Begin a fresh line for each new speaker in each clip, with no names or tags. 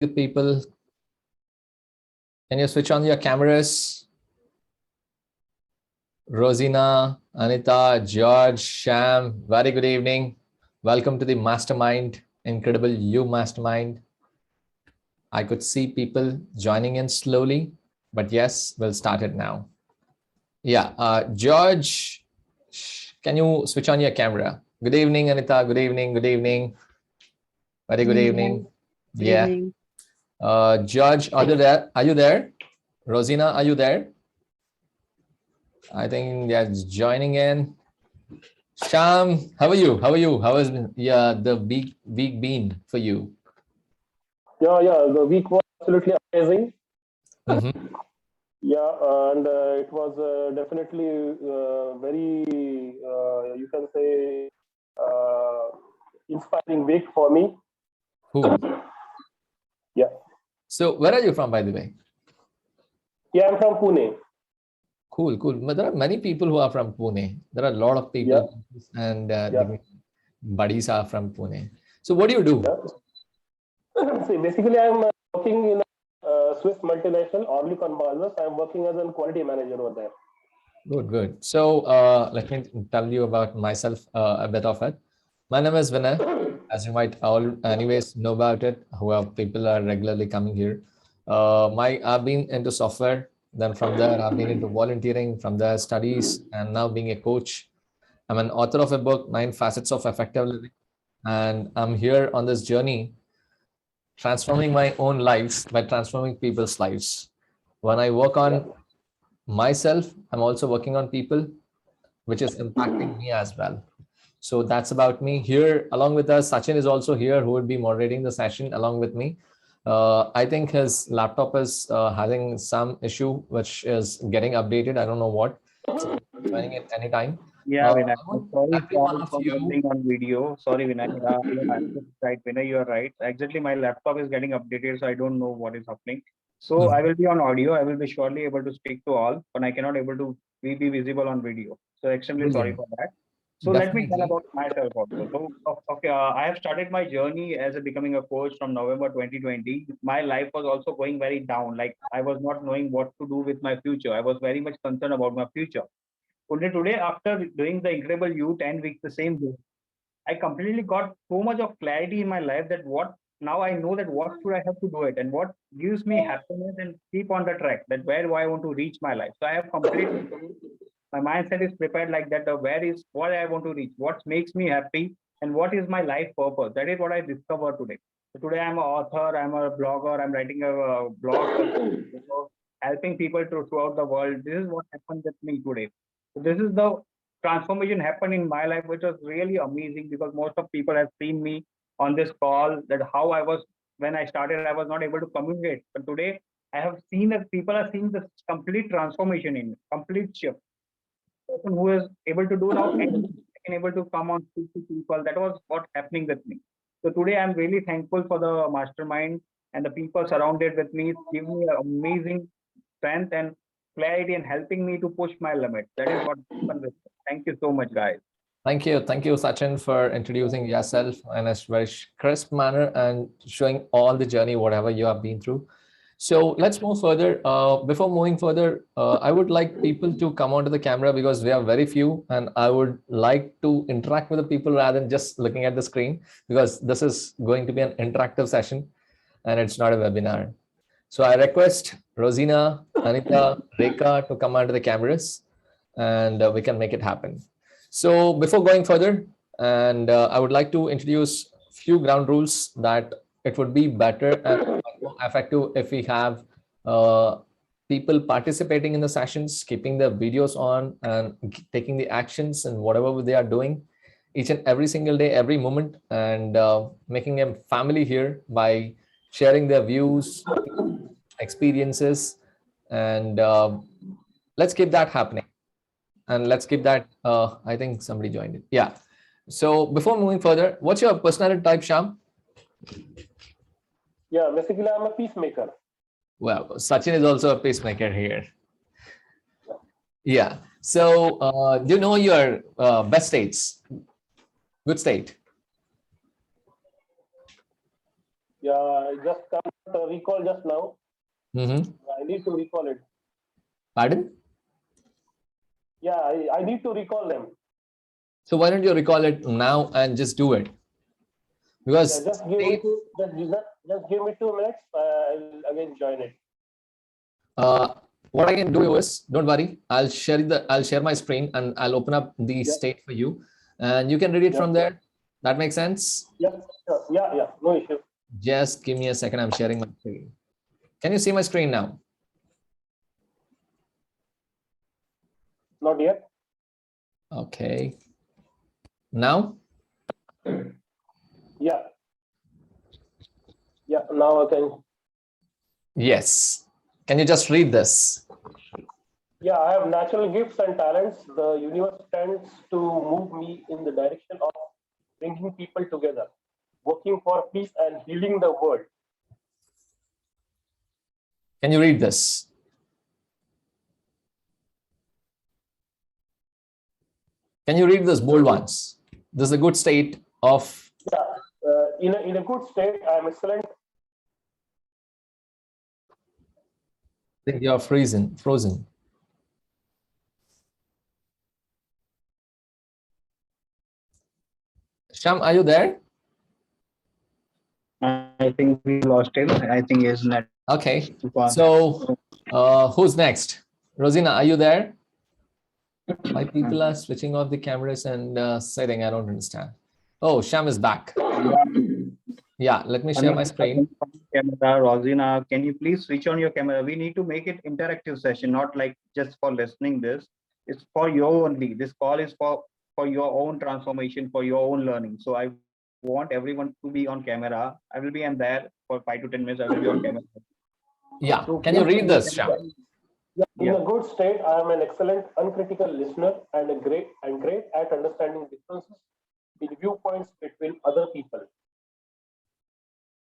People, can you switch on your cameras? Rosina, Anita, George, Sham, very good evening. Welcome to the Mastermind, Incredible You Mastermind. I could see people joining in slowly, but yes, we'll start it now. Yeah, George, can you switch on your camera? Good evening, Anita. Good evening. Good evening. Very good evening.
Good
Yeah.
evening.
George, are you there? Are you there? Rosina, are you there? I think that's joining in. Sham, how are you? How are you? How has the week been for you?
Yeah, the week was absolutely amazing.
Mhm.
Yeah, and it was definitely very, you can say, uh, inspiring week for me.
Cool.
Yeah.
So where are you from, by the way?
Yeah, I'm from Pune.
Cool, cool. But there are many people who are from Pune. There are a lot of people, and the buddies are from Pune. So what do you do?
Yeah. See, basically, I'm working in a Swiss multinational, Orly Conbalvers. I'm working as a quality manager over there.
Good, good. So let me tell you about myself a bit of it. My name is Vinay, as you might all anyways know about it, who people are regularly coming here. I've been into software, then from there I've been into volunteering, from there studies, and now being a coach. I'm an author of a book, 9 Facets of Effective Living, and I'm here on this journey, transforming my own lives by transforming people's lives. When I work on myself, I'm also working on people, which is impacting me as well. So that's about me here. Along with us, Sachin is also here, who will be moderating the session along with me. I think his laptop is having some issue, which is getting updated. I don't know what. So joining at any time.
Yeah, Vinay. Sorry,
Every one of
for
you.
jumping on video. Sorry, Vinay. Right, Vinay, you are right. Exactly, my laptop is getting updated, so I don't know what is happening. So I will be on audio. I will be surely able to speak to all, but I cannot able to be visible on video. So extremely sorry for that. So let me tell
Definitely.
about myself also. So okay, I have started my journey as a becoming a coach from November 2020. My life was also going very down. Like I was not knowing what to do with my future. I was very much concerned about my future. Only today, after doing the Incredible You 10 weeks the same way, I completely got so much of clarity in my life that what now I know that what should I have to do it and what gives me happiness and keep on the track that where do I want to reach my life. So I have completely my mindset is prepared like that. The where is what I want to reach, what makes me happy, and what is my life purpose. That is what I discovered today. So today I'm an author, I'm a blogger, I'm writing a blog, helping people throughout the world. This is what happened with me today. So this is the transformation happened in my life, which was really amazing because most of people have seen me on this call that how I was when I started, I was not able to communicate. But today I have seen that people are seeing this complete transformation in me, complete shift. Person who is able to do now anything, and able to come on speak to people. That was what happening with me. So today I'm really thankful for the mastermind and the people surrounded with me. It's giving me amazing strength and clarity and helping me to push my limits. That is what happened with me. Thank you so much, guys.
Thank you, Sachin, for introducing yourself in a very crisp manner and showing all the journey, whatever you have been through. So let's move further. Before moving further, I would like people to come onto the camera because we are very few, and I would like to interact with the people rather than just looking at the screen because this is going to be an interactive session and it's not a webinar. So I request Rosina, Anita, Rekha to come onto the cameras and we can make it happen. So before going further, and I would like to introduce few ground rules that it would be better and more effective if we have people participating in the sessions, keeping their videos on and taking the actions and whatever they are doing each and every single day, every moment, and making a family here by sharing their views, experiences, and let's keep that happening. And let's keep that. I think somebody joined it. Yeah. So before moving further, what's your personality type, Sham?
Yeah, basically, I'm a peacemaker.
Well, Sachin is also a peacemaker here. Yeah. So do you know your best states? Good state.
Yeah, I just can't recall just now.
Mm-hmm.
I need to recall it.
Pardon?
Yeah, I need to recall them.
So why don't you recall it now and just do it?
Yeah,
Because
just give me
state,
two. Just give me 2 minutes. I'll again join it.
uh, what I can do is, don't worry, I'll share my screen and I'll open up the
Yeah,
state for you, and you can read it
yeah,
from there. That makes sense.
yeah, sure. Yeah, yeah. No issue.
Just give me a second. I'm sharing my screen. Can you see my screen now?
Not yet.
Okay. Now?
Yeah, yeah. Now I can.
Yes. Can you just read this?
Yeah, I have natural gifts and talents. The universe tends to move me in the direction of bringing people together, working for peace and healing the world.
Can you read this? Can you read this bold ones? This is a good state of.
Yeah, in a good state, I am excellent.
I think you're frozen. Frozen. Sham, are you there?
I think we lost him. I think his net.
Okay. So, who's next? Rosina, are you there? Why people are switching off the cameras and sitting? I don't understand. Oh, Sham is back. Yeah, let me share my screen.
Camera, Rosina, can you please switch on your camera? We need to make it interactive session, not like just for listening this. It's for you only. This call is for your own transformation, for your own learning. So I want everyone to be on camera. I will be in there for 5 to 10 minutes. I will be on camera.
Yeah.
So
Can you
please,
read this, Sham?
Yeah, in
yeah.
a good state, I am an excellent, uncritical listener and great at understanding differences in viewpoints between other people.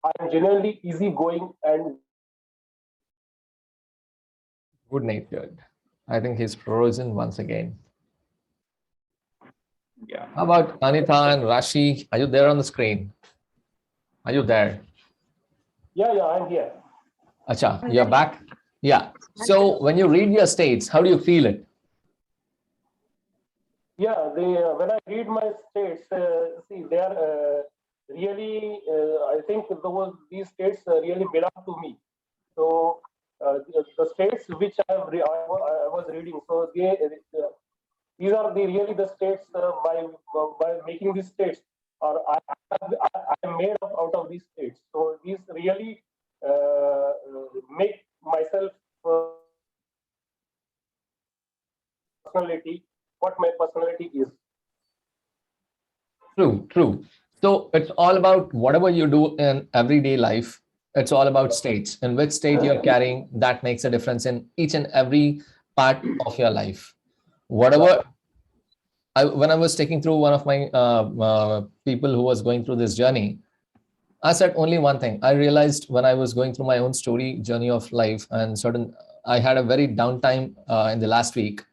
I am genuinely easygoing and
Good natured. I think he's frozen once again.
Yeah.
How about Anita and Rashi? Are you there on the screen? Are you there?
yeah, I'm here.
Acha, you're back? Yeah. So when you read your states, how do you feel it?
Yeah, when I read my states, see, they are really. I think these states really belong to me. So the states which I was reading, so these are really the states by making these states, or I made out of these states. So these really make myself personality, what my personality is.
True, true. So it's all about whatever you do in everyday life. It's all about states. In which state you're carrying, that makes a difference in each and every part of your life. Whatever when I was taking through one of my people who was going through this journey, I said only one thing. I realized when I was going through my own story, journey of life, and I had a very downtime in the last week.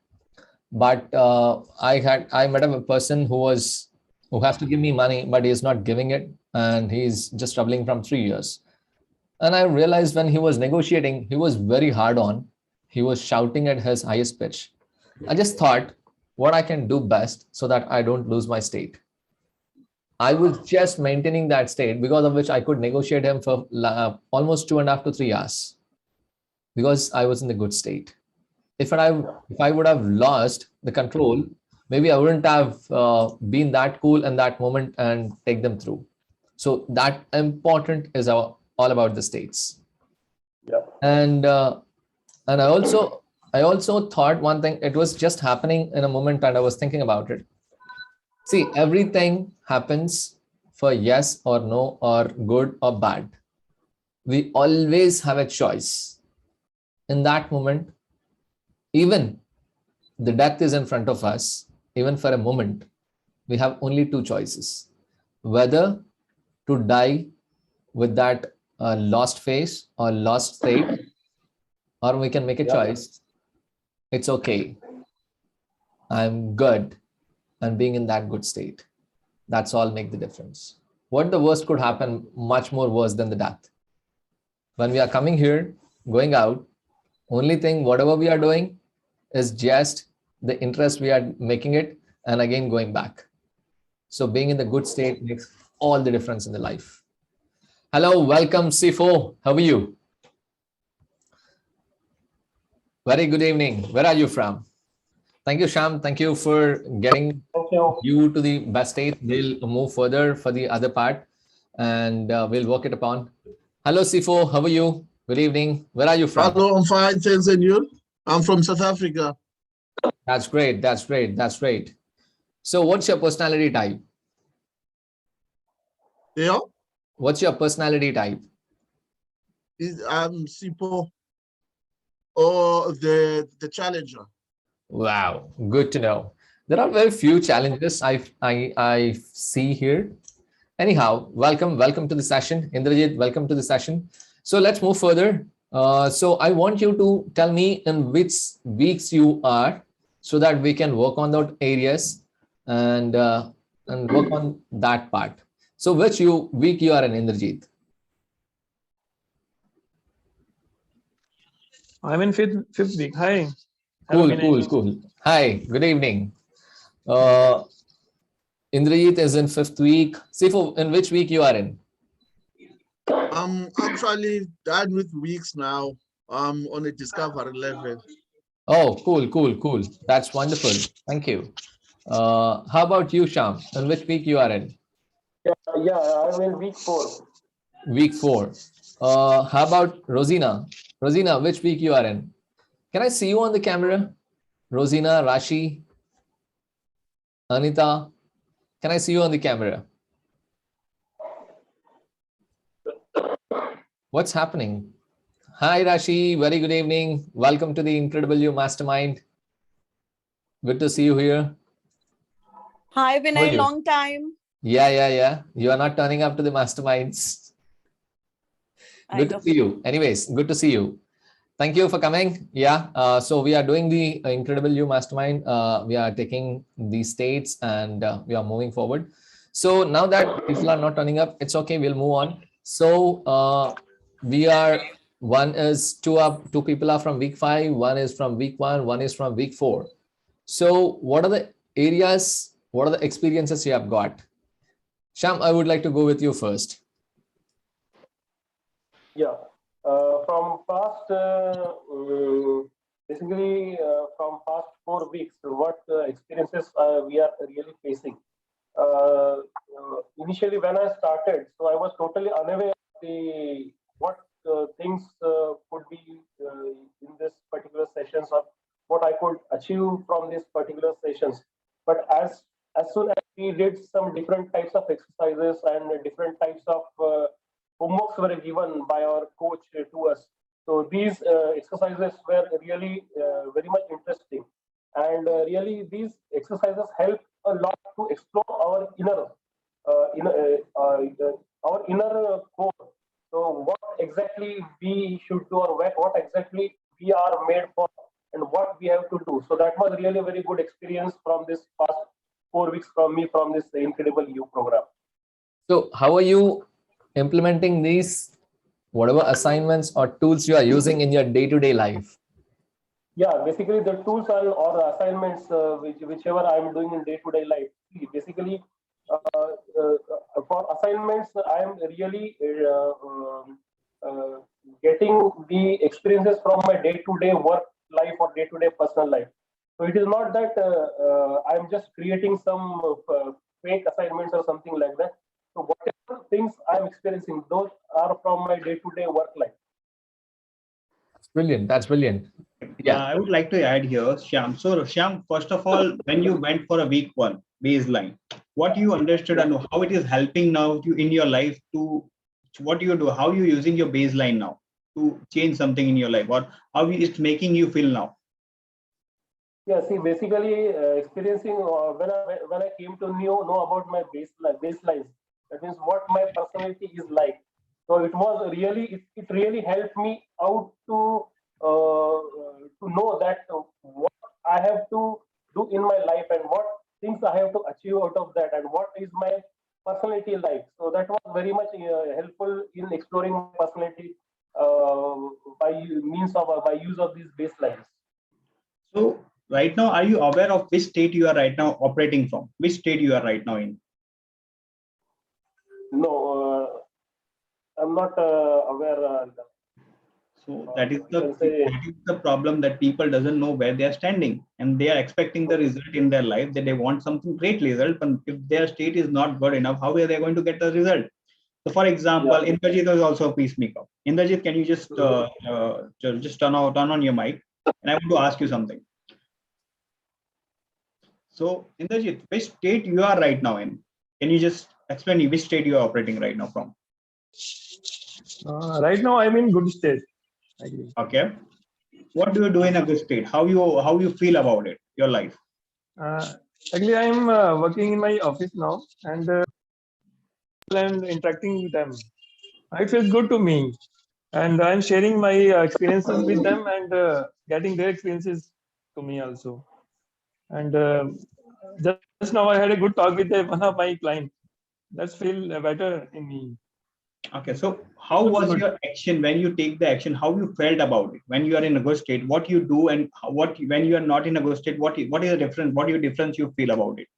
But I met a person who has to give me money, but he is not giving it, and he's just struggling from 3 years. And I realized when he was negotiating, he was very hard on. He was shouting at his highest pitch. I just thought what I can do best so that I don't lose my state. I was just maintaining that state because of which I could negotiate him for almost 2.5 to 3 hours because I was in the good state. If I would have lost the control, maybe I wouldn't have been that cool in that moment and take them through. So that important is all about the states.
Yeah.
And I also thought one thing. It was just happening in a moment, and I was thinking about it. See, everything happens for yes or no or good or bad. We always have a choice. In that moment, even the death is in front of us, even for a moment, we have only two choices: whether to die with that lost face or lost state, or we can make a
Yeah.
choice. It's okay. I'm good and being in that good state. That's all make the difference. what the worst could happen, much more worse than the death. When we are coming here, going out, only thing, whatever we are doing is just the interest we are making it and again going back. So being in the good state makes all the difference in the life. Hello, welcome, Sifo. How are you? Very good evening. Where are you from? Thank you, Sham. Thank you for getting
Thank you.
you to the best state. We'll move further for the other part and we'll work it upon. Hello, Sifo. How are you? Good evening. Where are you from?
Hello, I'm fine, thanks, and you? I'm from South Africa.
That's great. That's great. That's great. So, what's your personality type?
Yeah,
What's your personality type?
I'm Sipo or the challenger.
Wow, good to know. There are very few challenges I see here. Anyhow, welcome to the session, Indrajit. Welcome to the session. So let's move further. So I want you to tell me in which weeks you are, so that we can work on those areas and work on that part. So which week you are in, Indrajit?
I'm in fifth week. Hi. Hello,
Cool,
Vinay.
cool. Hi, good evening. Uh, Indrajit is in fifth week. Sifu, in which week you are in?
I'm actually done with weeks now. I'm on a discovery level.
Oh, cool. That's wonderful. Thank you. How about you, Sham? In which week you are in?
Yeah, I'm in week 4.
Week four. How about Rosina? Rosina, which week you are in? Can I see you on the camera? Rosina, Rashi, Anita, can I see you on the camera? What's happening? Hi, Rashi. Very good evening. Welcome to the Incredible You Mastermind. Good to see you here.
Hi,
How are
Vinay,
you?
long time.
Yeah. You are not turning up to the masterminds.
I
Good to
know.
see you. Anyways, good to see you. Thank you for coming. Yeah. So we are doing the Incredible You Mastermind. We are taking these states and we are moving forward. So now that people are not turning up, it's okay. We'll move on. So we are, two people are from week 5, one is from week 1, one is from week 4. So what are the areas, what are the experiences you have got? Sham, I would like to go with you first.
Yeah. From past, basically, from past 4 weeks, what experiences we are really facing. Initially, when I started, so I was totally unaware of the what things could be in this particular sessions, or what I could achieve from these particular sessions. But as soon as we did some different types of exercises and different types of homeworks were given by our coach to us. So these exercises were really very much interesting, and really these exercises help a lot to explore our our inner core. So what exactly we should do, or what exactly we are made for, and what we have to do. So that was really a very good experience from this past 4 weeks from me, from this Incredible You program.
So how are you implementing these, whatever assignments or tools you are using in your day-to-day life?
Yeah, basically the tools are or the assignments whichever I'm doing in day-to-day life. Basically, for assignments, I'm really uh, getting the experiences from my day-to-day work life or day-to-day personal life. So it is not that I'm just creating some fake assignments or something like that. So whatever things I'm experiencing, those are from my day-to-day work life.
Brilliant. That's brilliant. Yeah.
I would like to add here, Shyam. So, Shyam, first of all, when you went for a week 1 baseline, what you understood and how it is helping now you in your life to what you do, how you using your baseline now to change something in your life, or how it's making you feel now.
Yeah, see, basically, experiencing when I came to know about my baselines. That means what my personality is like. So it really helped me out to know that what I have to do in my life, and what things I have to achieve out of that, and what is my personality like. So that was very much helpful in exploring my personality by use of these baselines.
So right now, are you aware of which state you are right now operating from? Which state you are right now in?
No, I'm not aware.
So
You can say,
that is the problem, that people doesn't know where they are standing, and they are expecting the result in their life, that they want something great result, but if their state is not good enough, how are they going to get the result? So, for example,
yeah.
Indrajit is also a peacemaker. Indrajit, can you just turn on your mic, and I want to ask you something. So, Indrajit, which state you are right now in? Can you just explain me which state you are operating right now from?
Right now, I'm in good state. I agree.
Okay. What do you do in a good state? How you feel about it, your life?
Actually, I'm working in my office now, and I'm interacting with them. It feels good to me, and I'm sharing my experiences with them and getting their experiences to me also. And just now, I had a good talk with one of my clients. That's feel better in me.
Okay, so how
Looks
was
good.
your action when you take the action? How you felt about it when you are in a good state? What you do, and what when you are not in a good state? What is the difference? What is the difference you feel about it?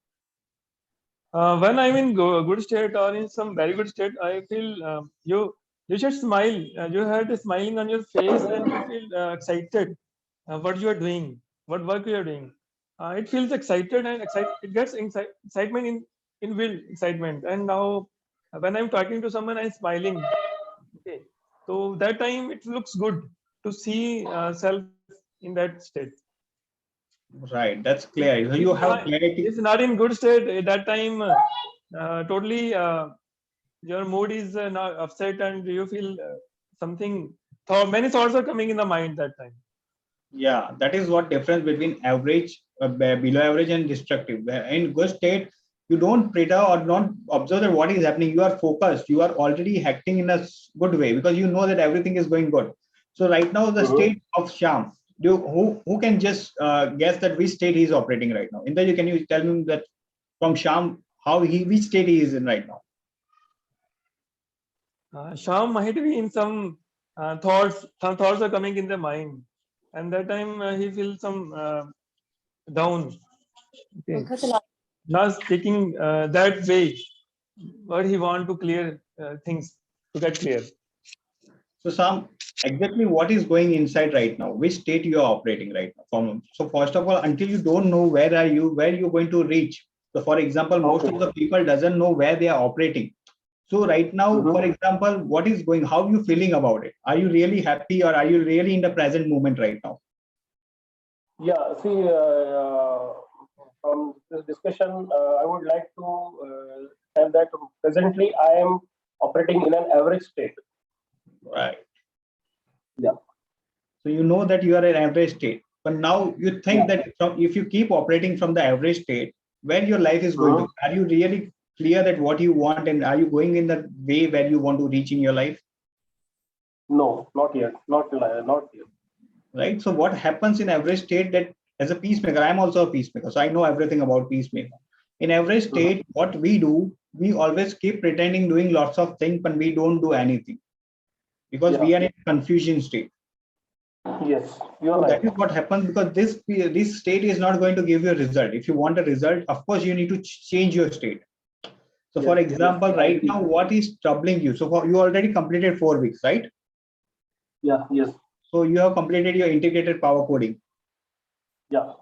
When I'm in good state or in some very good state, I feel you should smile. You had a smiling on your face, and you feel excited. What you are doing, what work you are doing. It feels excited and it gets excitement in will excitement. And now, when I'm talking to someone, I'm smiling. Okay, so that time it looks good to see self in that state.
Right, that's
If
clear. So
if
you have
not,
clarity.
if not in good state, at that time totally your mood is not upset and you feel something. Many thoughts are coming in the mind that time.
Yeah, that is what difference between average, below average, and destructive. In good state, you don't preter or don't observe that what is happening. You are focused. You are already acting in a good way because you know that everything is going good. So right now, the
Mhm.
state of Sham. Who can just guess that which state he is operating right now? Indraji, can you tell me that from Sham how which state he is in right now?
Sham might be in some thoughts. Some thoughts are coming in the mind, and that time he feels some down. Okay, not speaking that way, but he want to clear things to get clear.
So, Sam, exactly what is going inside right now? Which state you are operating right now? So, first of all, until you don't know where you're going to reach. So, for example, most
Okay.
of the people doesn't know where they are operating. So, right now, for
Mhm.
example, what is going? How you feeling about it? Are you really happy, or are you really in the present moment right now?
Yeah, see, from this discussion, I would like to tell that presently I am operating in an average state.
Right.
Yeah,
So you know that you are an average state, but now you think
yeah.
that if you keep operating from the average state, where your life is going to,
Mhm.
are you really clear that what you want, and are you going in the way where you want to reach in your life?
No, not yet. Not yet.
Right. So what happens in average state, that as a peacemaker, I'm also a peacemaker, so I know everything about peacemaker. In average
Mhm.
state, what we do, we always keep pretending doing lots of things, but we don't do anything because
Yeah.
we are in confusion state.
Yes, you're
So that
right.
is what happens, because this state is not going to give you a result. If you want a result, of course you need to change your state. So
Yes,
for
yes,
example,
I
right
agree.
now, what is troubling you? So you already completed 4 weeks, right?
Yeah, yes,
So you have completed your integrated power coding.
yeah,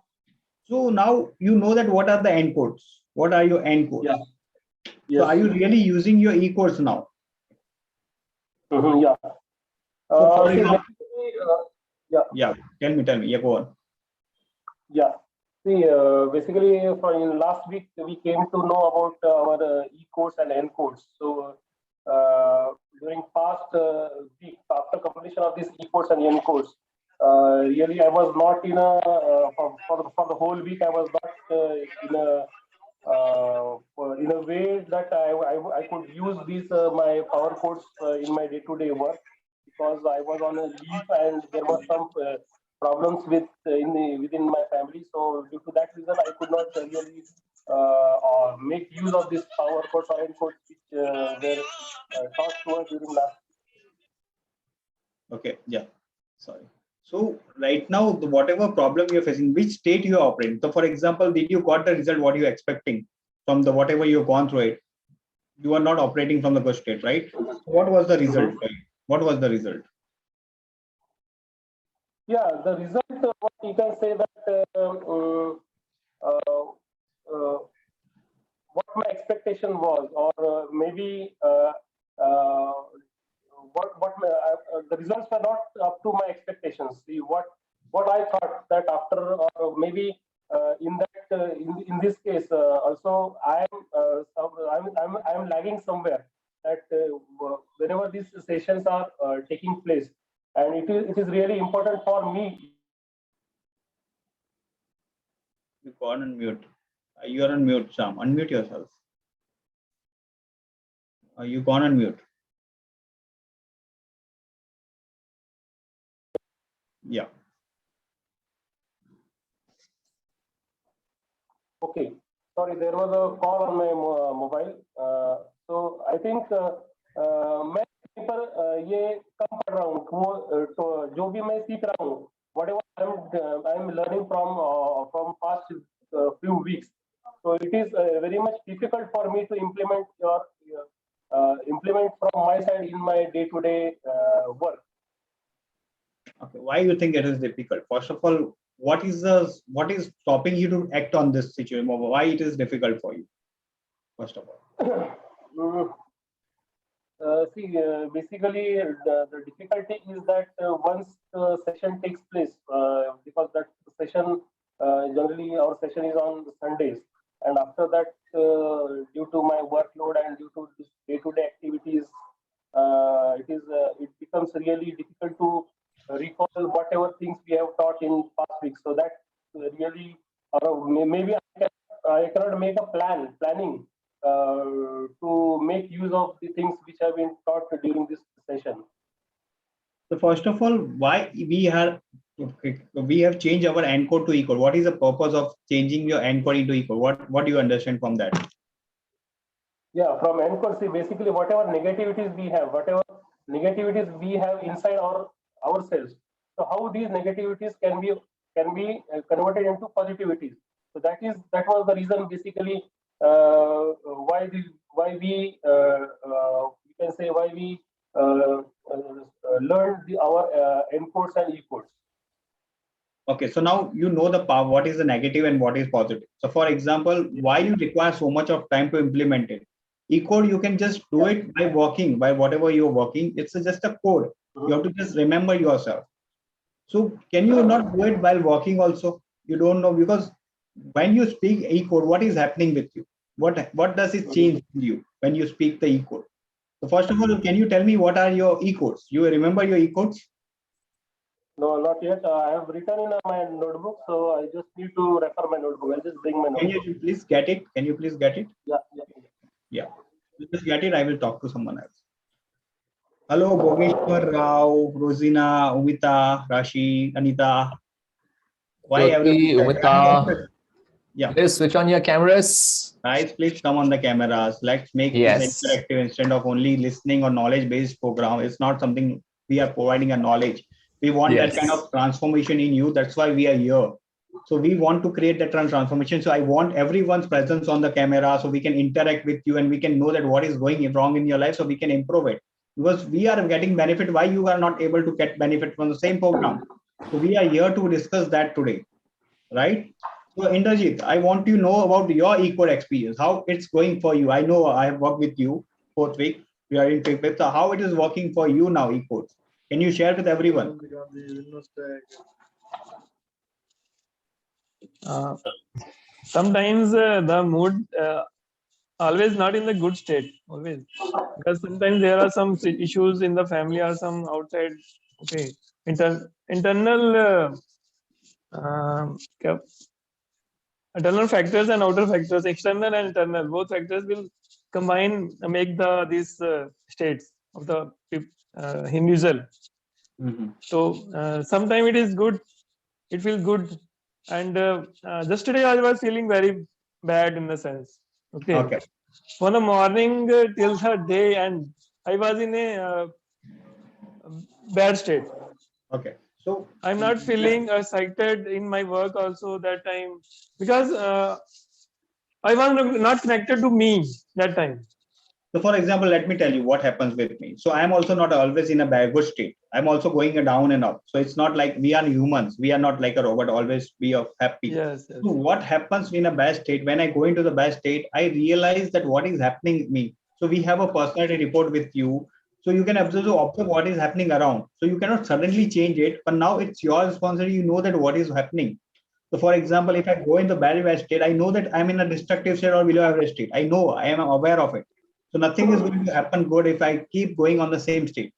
So now you know that what are the end codes? What are your end
yeah,
codes? So
yes.
are you really using your e codes now?
Yeah.
So for
See,
example,
basically, yeah,
yeah, tell me, yeah, go on.
yeah. See, basically, for in last week we came to know about our e-codes and n-codes. So, during past week, after completion of these e-codes and n-codes, really I was not in a for the whole week I was not in a way that I could use these my power codes in my day-to-day work, because I was on a leave and there were some problems with within my family. So due to that reason, I could not really or make use of this power codes or inputs which were taught to us during last.
Okay, yeah, sorry. So right now, whatever problem you're facing, which state you are operating. So for example, did you got the result what you're expecting from the whatever you've gone through it? You are not operating from the good state, right? So what was the result for you? What was the result?
Yeah, the result, what you can say that what my expectation was, or maybe the results were not up to my expectations. See what I thought that after, or maybe in that in this case also I'm lagging somewhere. That whenever these sessions are taking place, and it is really important for me.
You gone on mute. You are on mute, Sam. Unmute yourself. You gone on mute. Yeah.
Okay, sorry, there was a call on my mobile. So I think मैं पर ये कम पढ़ रहा हूँ तो जो भी मैं सीख रहा हूँ, whatever I'm learning from past few weeks. So it is very much difficult for me to implement from my side in my day-to-day work.
Okay. Why you think it is difficult? First of all, what is stopping you to act on this situation? Why it is difficult for you? First of all.
Basically, the difficulty is that once the session takes place, because that session generally our session is on Sundays, and after that, due to my workload and due to this day-to-day activities, it becomes really difficult to recall whatever things we have taught in past weeks. So that really, or maybe I cannot make a planning to make use of the things which have been taught during this session.
So first of all, why we have changed our encode to equal? What is the purpose of changing your encode into equal? What do you understand from that?
Yeah, from encode, see, basically whatever negativities we have inside ourselves. So how these negativities can be converted into positivities. So that was the reason basically why we can say why we learned our encodes and ecodes.
Okay, so now you know the power, what is the negative and what is positive. So for example, why you require so much of time to implement it? E-code, you can just do it by working, by whatever you're working. It's just a code. You have to just remember yourself. So can you not do it while working also? You don't know, because when you speak E-code, what is happening with you? What does it change with you when you speak the E-code? So first of all, can you tell me what are your E-codes? You remember your E-codes?
No, not yet. I have written in my notebook, so I just need to refer my notebook. I'll just bring my notebook.
Can you please get it? Can you please get it?
Yeah.
You just get it. I will talk to someone else. Hello, Bhogeshwar Rao, Rosina, Umita, Rashi, Anita. Why
Jyoti,
everyone?
Umita,
Yeah.
please switch on your cameras.
Guys, please come on the cameras. Let's make
Yes.
this interactive instead of only listening or knowledge-based program. It's not something we are providing a knowledge. We want that kind of transformation in you. That's why we are here. So we want to create that transformation. So I want everyone's presence on the camera so we can interact with you and we can know that what is going wrong in your life so we can improve it. Because we are getting benefit. Why you are not able to get benefit from the same program? So we are here to discuss that today, right? So Indrajit, I want to know about your equal experience, how it's going for you. I know I have worked with you 4th week. We are in 5th. So how it is working for you now, equals? Can you share with everyone?
Sometimes the mood always not in the good state, always, because sometimes there are some issues in the family or some outside, okay, internal internal factors and outer factors, external and internal, both factors will combine, make these states of the individual. So sometimes it is good, it feels good, and just today I was feeling very bad in the sense. Okay.
Okay.
From the morning till the day end, I was in a bad state.
Okay. So
I'm not feeling excited in my work also that time because I was not connected to me that time.
So, for example, let me tell you what happens with me. So, I'm also not always in a bad good state. I'm also going down and up. So, it's not like we are humans. We are not like a robot. Always be happy.
Yes, yes.
So, what happens in a bad state? When I go into the bad state, I realize that what is happening with me. So, we have a personality report with you. So, you can observe what is happening around. So, you cannot suddenly change it. But now it's your responsibility. You know that what is happening. So, for example, if I go in the bad state, I know that I'm in a destructive state or below average state. I know, I am aware of it. So nothing is going to happen good if I keep going on the same state.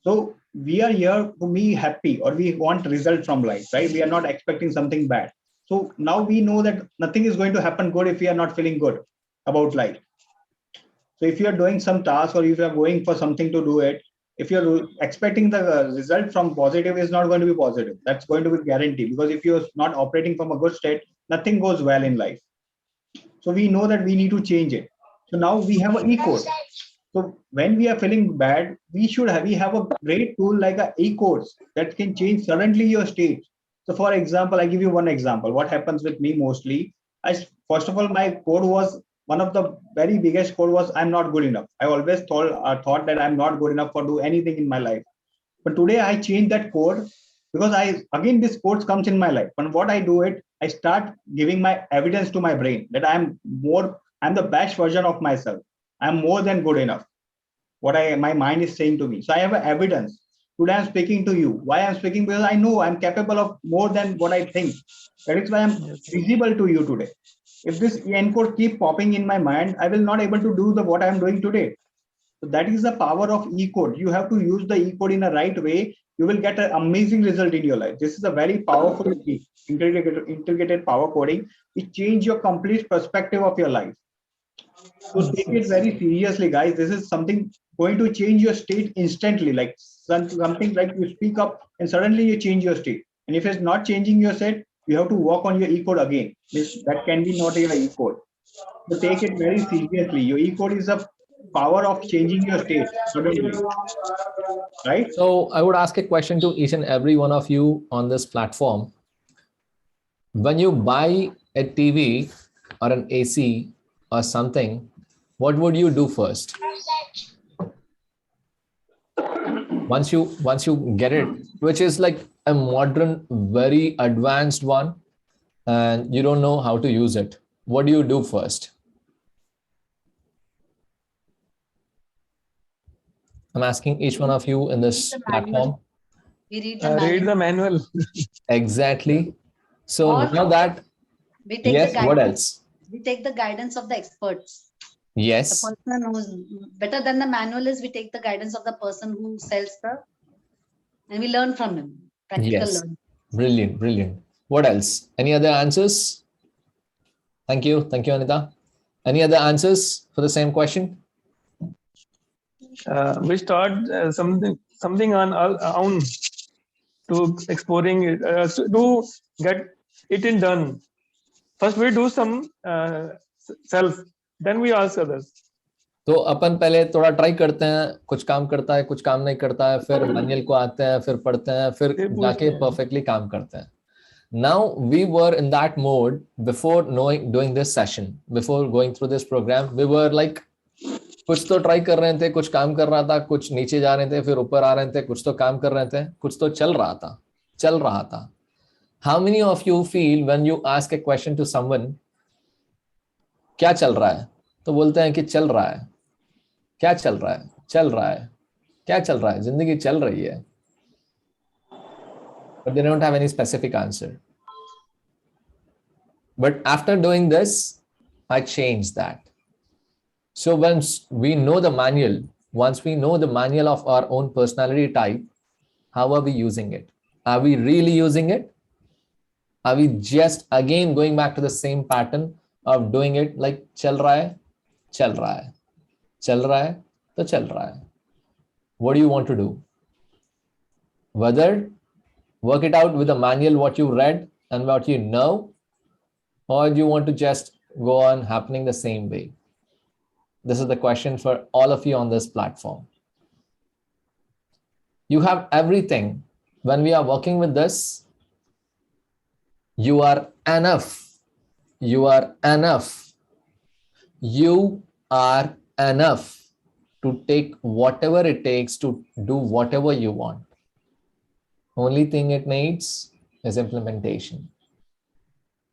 So we are here to be happy, or we want result from life, right? We are not expecting something bad. So now we know that nothing is going to happen good if we are not feeling good about life. So if you are doing some task, or if you are going for something to do it, if you're expecting the result from positive, is not going to be positive. That's going to be guaranteed, because if you're not operating from a good state, nothing goes well in life. So we know that we need to change it. So now we have an e-code. So when we are feeling bad, we have a great tool like a e-codes that can change suddenly your state. So for example, I give you one example. What happens with me mostly? First of all, my code was one of the very biggest code was I'm not good enough. I always thought that I'm not good enough for do anything in my life. But today I change that code, because this code comes in my life. But what I do it, I start giving my evidence to my brain that I'm the best version of myself. I'm more than good enough. My mind is saying to me. So I have evidence. Today I'm speaking to you. Why I'm speaking? Because I know I'm capable of more than what I think. That is why I'm visible to you today. If this encode keep popping in my mind, I will not able to do what I'm doing today. So that is the power of e-code. You have to use the e-code in a right way. You will get an amazing result in your life. This is a very powerful integrated power coding. It change your complete perspective of your life. So take it very seriously, guys. This is something going to change your state instantly. Like something like you speak up and suddenly you change your state. And if it's not changing your state, you have to work on your e-code again. That can be not your e-code. So take it very seriously. Your e-code is a power of changing your state suddenly, right?
So I would ask a question to each and every one of you on this platform. When you buy a TV or an AC or something, what would you do first? Once you get it, which is like a modern, very advanced one, and you don't know how to use it, what do you do first? I'm asking each one of you in this platform.
We read
Read the manual.
Exactly. So
Or
now that,
we take
yes,
the
what
guidance.
else?
We take the guidance of the experts. The
Yes,
person who's better than the manual is we take the guidance of the person who sells and we learn from him. Practical
yes.
learning.
Brilliant, brilliant. What else? Any other answers? Thank you, Anita. Any other answers for the same question?
We start something on our own to exploring it, to get it in done. First we do some self, then we ask others.
तो अपन पहले थोड़ा try करते हैं, कुछ काम करता है, कुछ काम नहीं करता है, फिर मैनुअल को आते हैं, फिर पढ़ते हैं, फिर जाके परफेक्टली काम करते हैं. Now we were in that mode before doing this session, before going through this program. We were like, कुछ तो ट्राई कर रहे थे, कुछ काम कर रहा था, कुछ नीचे जा रहे थे, फिर ऊपर आ रहे थे, कुछ तो काम कर रहे थे, कुछ तो चल रहा था. How many of you feel when you ask a question to someone, क्या चल रहा है, तो बोलते हैं कि चल रहा है. क्या चल रहा है? चल रहा है. क्या चल रहा है? जिंदगी चल रही है. But they don't have any specific answer. But after doing this, I changed that. So once we know the manual, once we know the manual of our own personality type, how are we using it? Are we really using it? Are we just again going back to the same pattern of doing it like chal raha hai, chal raha hai, chal raha hai, to chal raha hai. What do you want to do? Whether work it out with the manual, what you read and what you know, or do you want to just go on happening the same way? This is the question for all of you on this platform. You have everything. When we are working with this, you are enough. You are enough. You are enough to take whatever it takes to do whatever you want. Only thing it needs is implementation.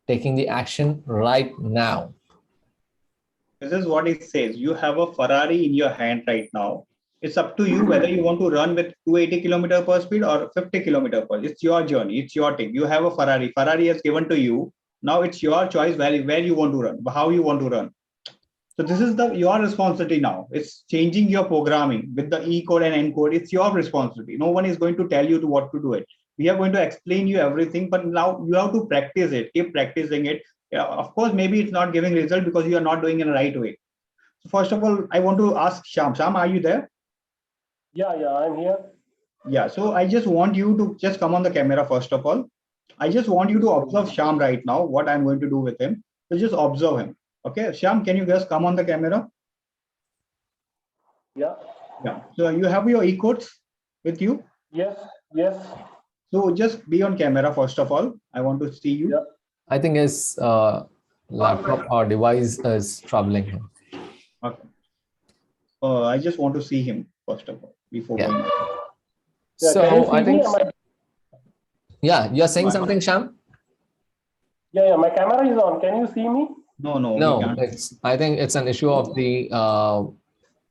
Taking the action right now.
This is what it says. You have a Ferrari in your hand right now. It's up to you whether you want to run with 280 kilometer per speed or 50 kilometer per. It's your journey. It's your thing. You have a Ferrari. Ferrari has given to you. Now it's your choice where you want to run, how you want to run. So this is your responsibility now. It's changing your programming with the E code and N code. It's your responsibility. No one is going to tell you to what to do it. We are going to explain you everything, but now you have to practice it. Keep practicing it. Yeah, of course, maybe it's not giving result because you are not doing it in the right way. So first of all, I want to ask Sham. Sham, are you there?
Yeah, I'm here.
Yeah. So I just want you to just come on the camera first of all. I just want you to observe Sham right now. What I'm going to do with him. So just observe him. Okay, Sham, can you just come on the camera?
Yeah.
Yeah. So you have your e-codes with you?
Yes.
So just be on camera first of all. I want to see you.
Yeah.
I think his laptop or device is troubling him.
Okay. I just want to see him first of all before
Yeah.
going.
Yeah, can you
So
see
I think,
me?
yeah, you're saying something, Sham?
Yeah, my camera is on. Can you see me?
No, we
No,
can't.
I think it's an issue of the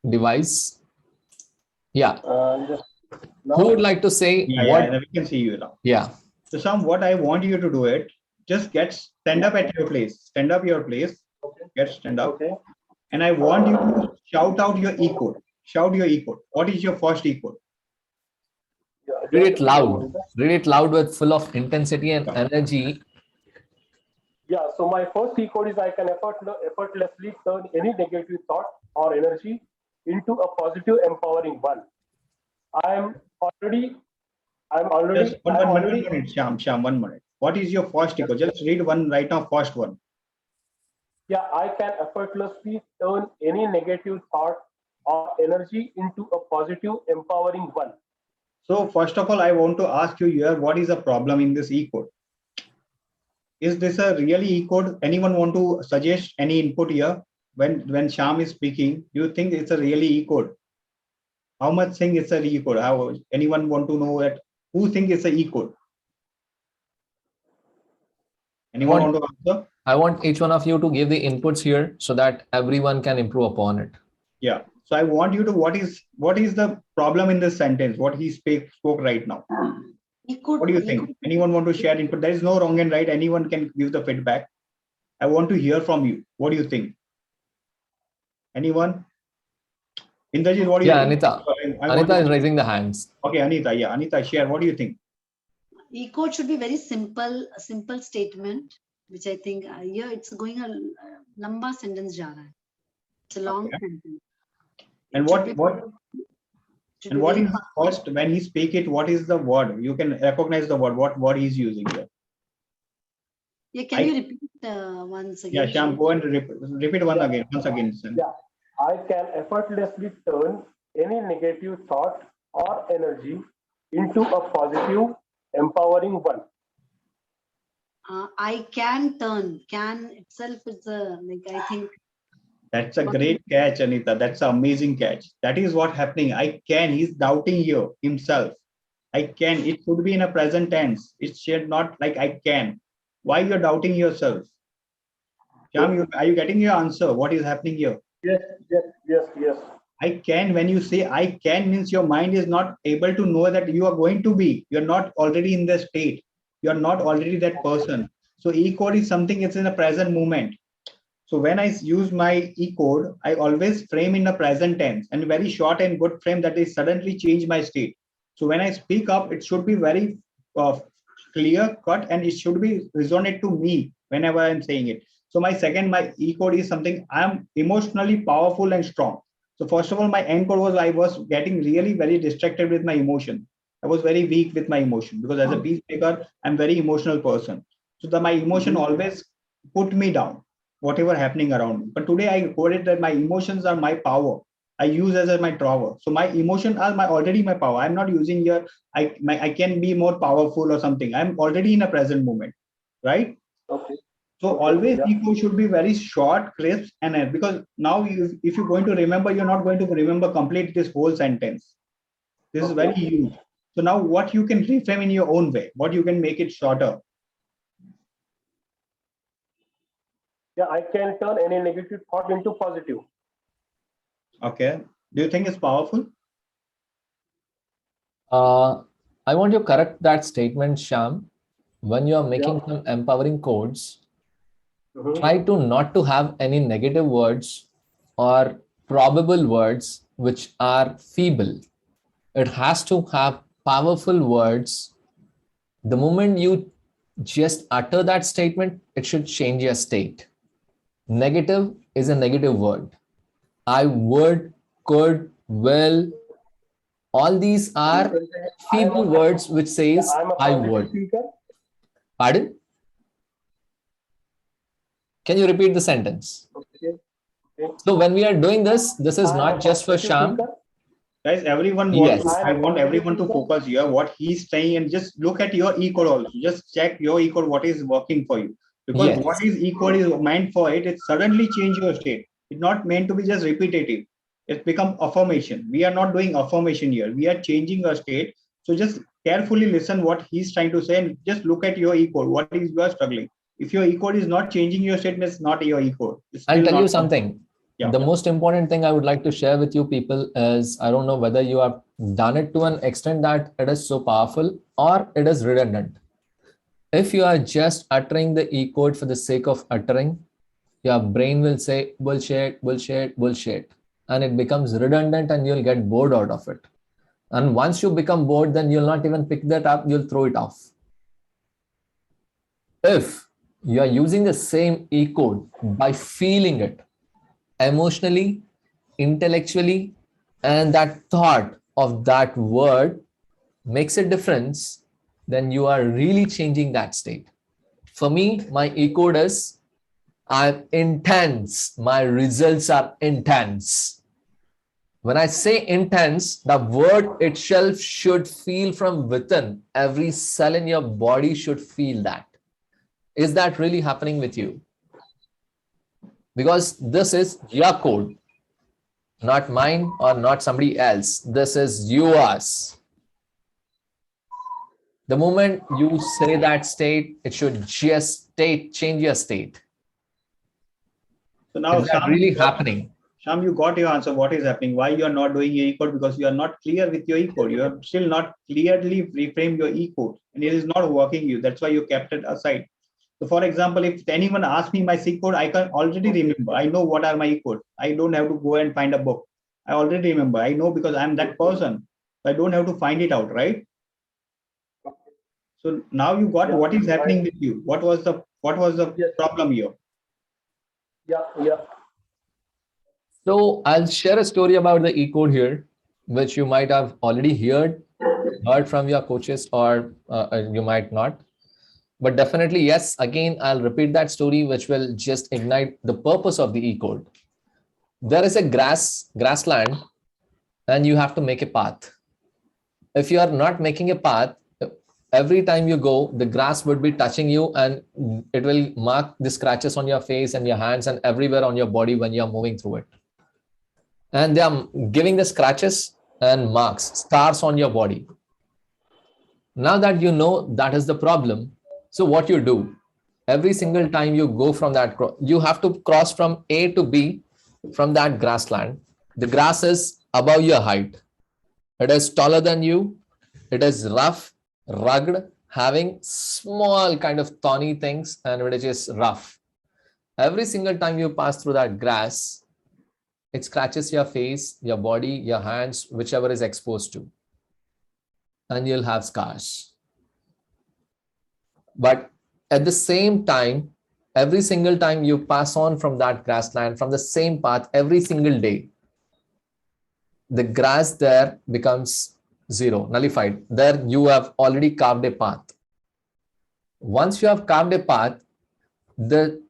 device. Yeah.
Just
Who would like to say what?
Yeah, we can see you now.
Yeah.
So Sham, what I want you to do it, just stand up at your place. Stand up your place.
Okay.
Stand up.
Okay.
And I want you to shout out your e-code. Shout your e-code. What is your first e-code?
Yeah,
Read
just
it
a
loud.
moment.
Read it loud with full of intensity and energy.
Yeah, so my first C code is I can effortlessly turn any negative thought or energy into a positive, empowering one. I'm already,
Just one
I'm already,
minute, Sham, 1 minute. What is your first e-code? Just read one right now, first one.
yeah, I can effortlessly turn any negative thought or energy into a positive, empowering one.
So first of all, I want to ask you here, what is the problem in this e-code? Is this a really e-code? Anyone want to suggest any input here? When Sham is speaking, do you think it's a really e-code? How much think it's a e-code? How anyone want to know that? Who think it's a e-code? Anyone want to answer?
I want each one of you to give the inputs here so that everyone can improve upon it.
Yeah. So I want you to what is the problem in this sentence? What he spoke right now. What do you think? Anyone want to share input? There is no wrong and right. Anyone can give the feedback. I want to hear from you. What do you think? Anyone? Indrajit, what do you think?
Anita. Anita is raising the hands.
Okay, Anita. Yeah, Anita, share. What do you think?
E-code should be very simple, a simple statement, which I think here it's going a lamba sentence ja raha hai. It's a long sentence.
And what is first when he speak it? What is the word? You can recognize the word. What word he's using here?
Yeah, can you repeat once again?
Yeah, Sham, go and repeat once again.
Yeah, I can effortlessly turn any negative thought or energy into a positive, empowering one.
I can turn. Can itself is I think.
That's a great catch, Anita. That's an amazing catch. That is what happening. I can. He's doubting you himself. I can. It should be in a present tense. It should not like I can. Why you're doubting yourself? Sham, are you getting your answer? What is happening here?
Yes.
I can. When you say I can means your mind is not able to know that you are going to be. You're not already in the state. You're not already that person. So E-code is something it's in a present moment. So when I use my E-code, I always frame in the present tense and very short and good frame that is suddenly change my state. So when I speak up, it should be very clear cut and it should be resonate to me whenever I'm saying it. So my E-code is something I'm emotionally powerful and strong. So first of all, my N code was I was getting really very distracted with my emotion. I was very weak with my emotion because as a peacemaker, I'm very emotional person. So my emotion always put me down, whatever happening around me. But today I code it that my emotions are my power. I use as my power. So my emotion are already my power. I'm not using here. I can be more powerful or something. I'm already in a present moment, right?
Okay.
So
Okay.
always
Yeah.
echo should be very short, crisp, and because now if you're going to remember, you're not going to remember complete this whole sentence. This is very huge. So now what you can reframe in your own way, what you can make it shorter.
Yeah, I can turn any negative thought into positive.
Okay. Do you think it's powerful?
I want to correct that statement, Sham. When you are making
Yeah.
some empowering codes,
Mhm.
try to not to have any negative words or probable words which are feeble. It has to have powerful words. The moment you just utter that statement, it should change your state. Negative is a negative word. I would, could, will, all these
You
are
can say
feeble words which says
I'm a
I
positive
would.
speaker.
Pardon? Can you repeat the sentence?
Okay. Okay.
So when we are doing this, this is
I'm a
not just for
positive
Sham.
speaker.
Guys, everyone want to,
Yes.
I want everyone to focus here, what he's saying, and just look at your E code also. Just check your E code, what is working for you. Because
Yes.
what is E code is meant for it suddenly change your state. It's not meant to be just repetitive. It's become affirmation. We are not doing affirmation here. We are changing our state. So just carefully listen what he's trying to say and just look at your E code. What is you are struggling? If your E code is not changing your state, it's not your E code. It's
I'll
still
tell you
not.
something.
Yeah.
The most important thing I would like to share with you people is I don't know whether you have done it to an extent that it is so powerful or it is redundant. If you are just uttering the E code for the sake of uttering, your brain will say bullshit, bullshit, bullshit. And it becomes redundant and you'll get bored out of it. And once you become bored, then you'll not even pick that up, you'll throw it off. If you are using the same E code by feeling it emotionally, intellectually, and that thought of that word makes a difference, then you are really changing that state. For me, my E code is I'm intense. My results are intense. When I say intense, the word itself should feel from within. Every cell in your body should feel that. Is that really happening with you? Because this is your code, not mine or not somebody else. This is yours. The moment you say that state, it should just change your state.
So now
Is that really happening?
Sham, you got your answer. What is happening? Why you are not doing your E code? Because you are not clear with your E code. You have still not clearly reframed your E code, and it is not working you. That's why you kept it aside. So, for example, if anyone asks me my C code, I can already remember. I know what are my E code. I don't have to go and find a book. I already remember. I know because I'm that person. I don't have to find it out, right? So now you got what is happening with you. What was the problem here?
Yeah.
So I'll share a story about the E code here, which you might have already heard from your coaches, or you might not. But definitely, yes, again, I'll repeat that story, which will just ignite the purpose of the E code. There is a grassland, and you have to make a path. If you are not making a path, every time you go, the grass would be touching you and it will mark the scratches on your face and your hands and everywhere on your body when you're moving through it. And they are giving the scratches and marks, scars on your body. Now that you know that is the problem, so what you do, every single time you go from that, you have to cross from A to B from that grassland. The grass is above your height. It is taller than you. It is rough, rugged, having small kind of thorny things, and it is rough. Every single time you pass through that grass, it scratches your face, your body, your hands, whichever is exposed to, and you'll have scars. But at the same time, every single time you pass on from that grassland, from the same path, every single day, the grass there becomes zero, nullified. There you have already carved a path. Once you have carved a path, the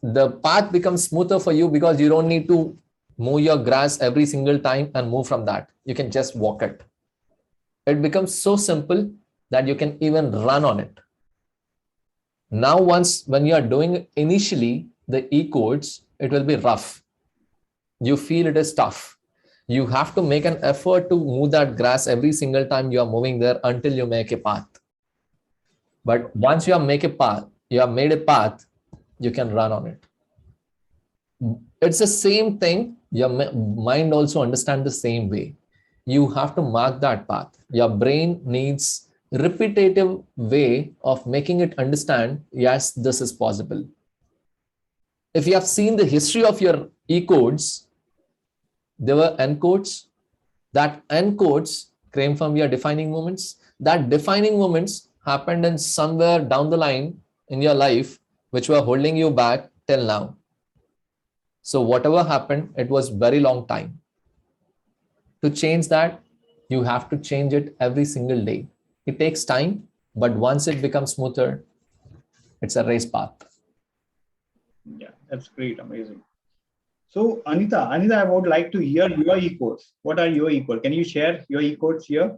the path becomes smoother for you because you don't need to mow your grass every single time and move from that. You can just walk it. It becomes so simple that you can even run on it. Now, when you are doing initially the E codes, it will be rough. You feel it is tough. You have to make an effort to move that grass every single time you are moving there until you make a path. But once you have made a path, you can run on it. It's the same thing. Your mind also understands the same way. You have to mark that path. Your brain needs repetitive way of making it understand, yes, this is possible. If you have seen the history of your E codes, there were N codes. That N codes came from your defining moments. That defining moments happened in somewhere down the line in your life, which were holding you back till now. So whatever happened, it was very long time. To change that, you have to change it every single day. It takes time, but once it becomes smoother, it's a race path.
Yeah, that's great. Amazing. So Anita, I would like to hear your E-codes. What are your E-codes? Can you share your E-codes here?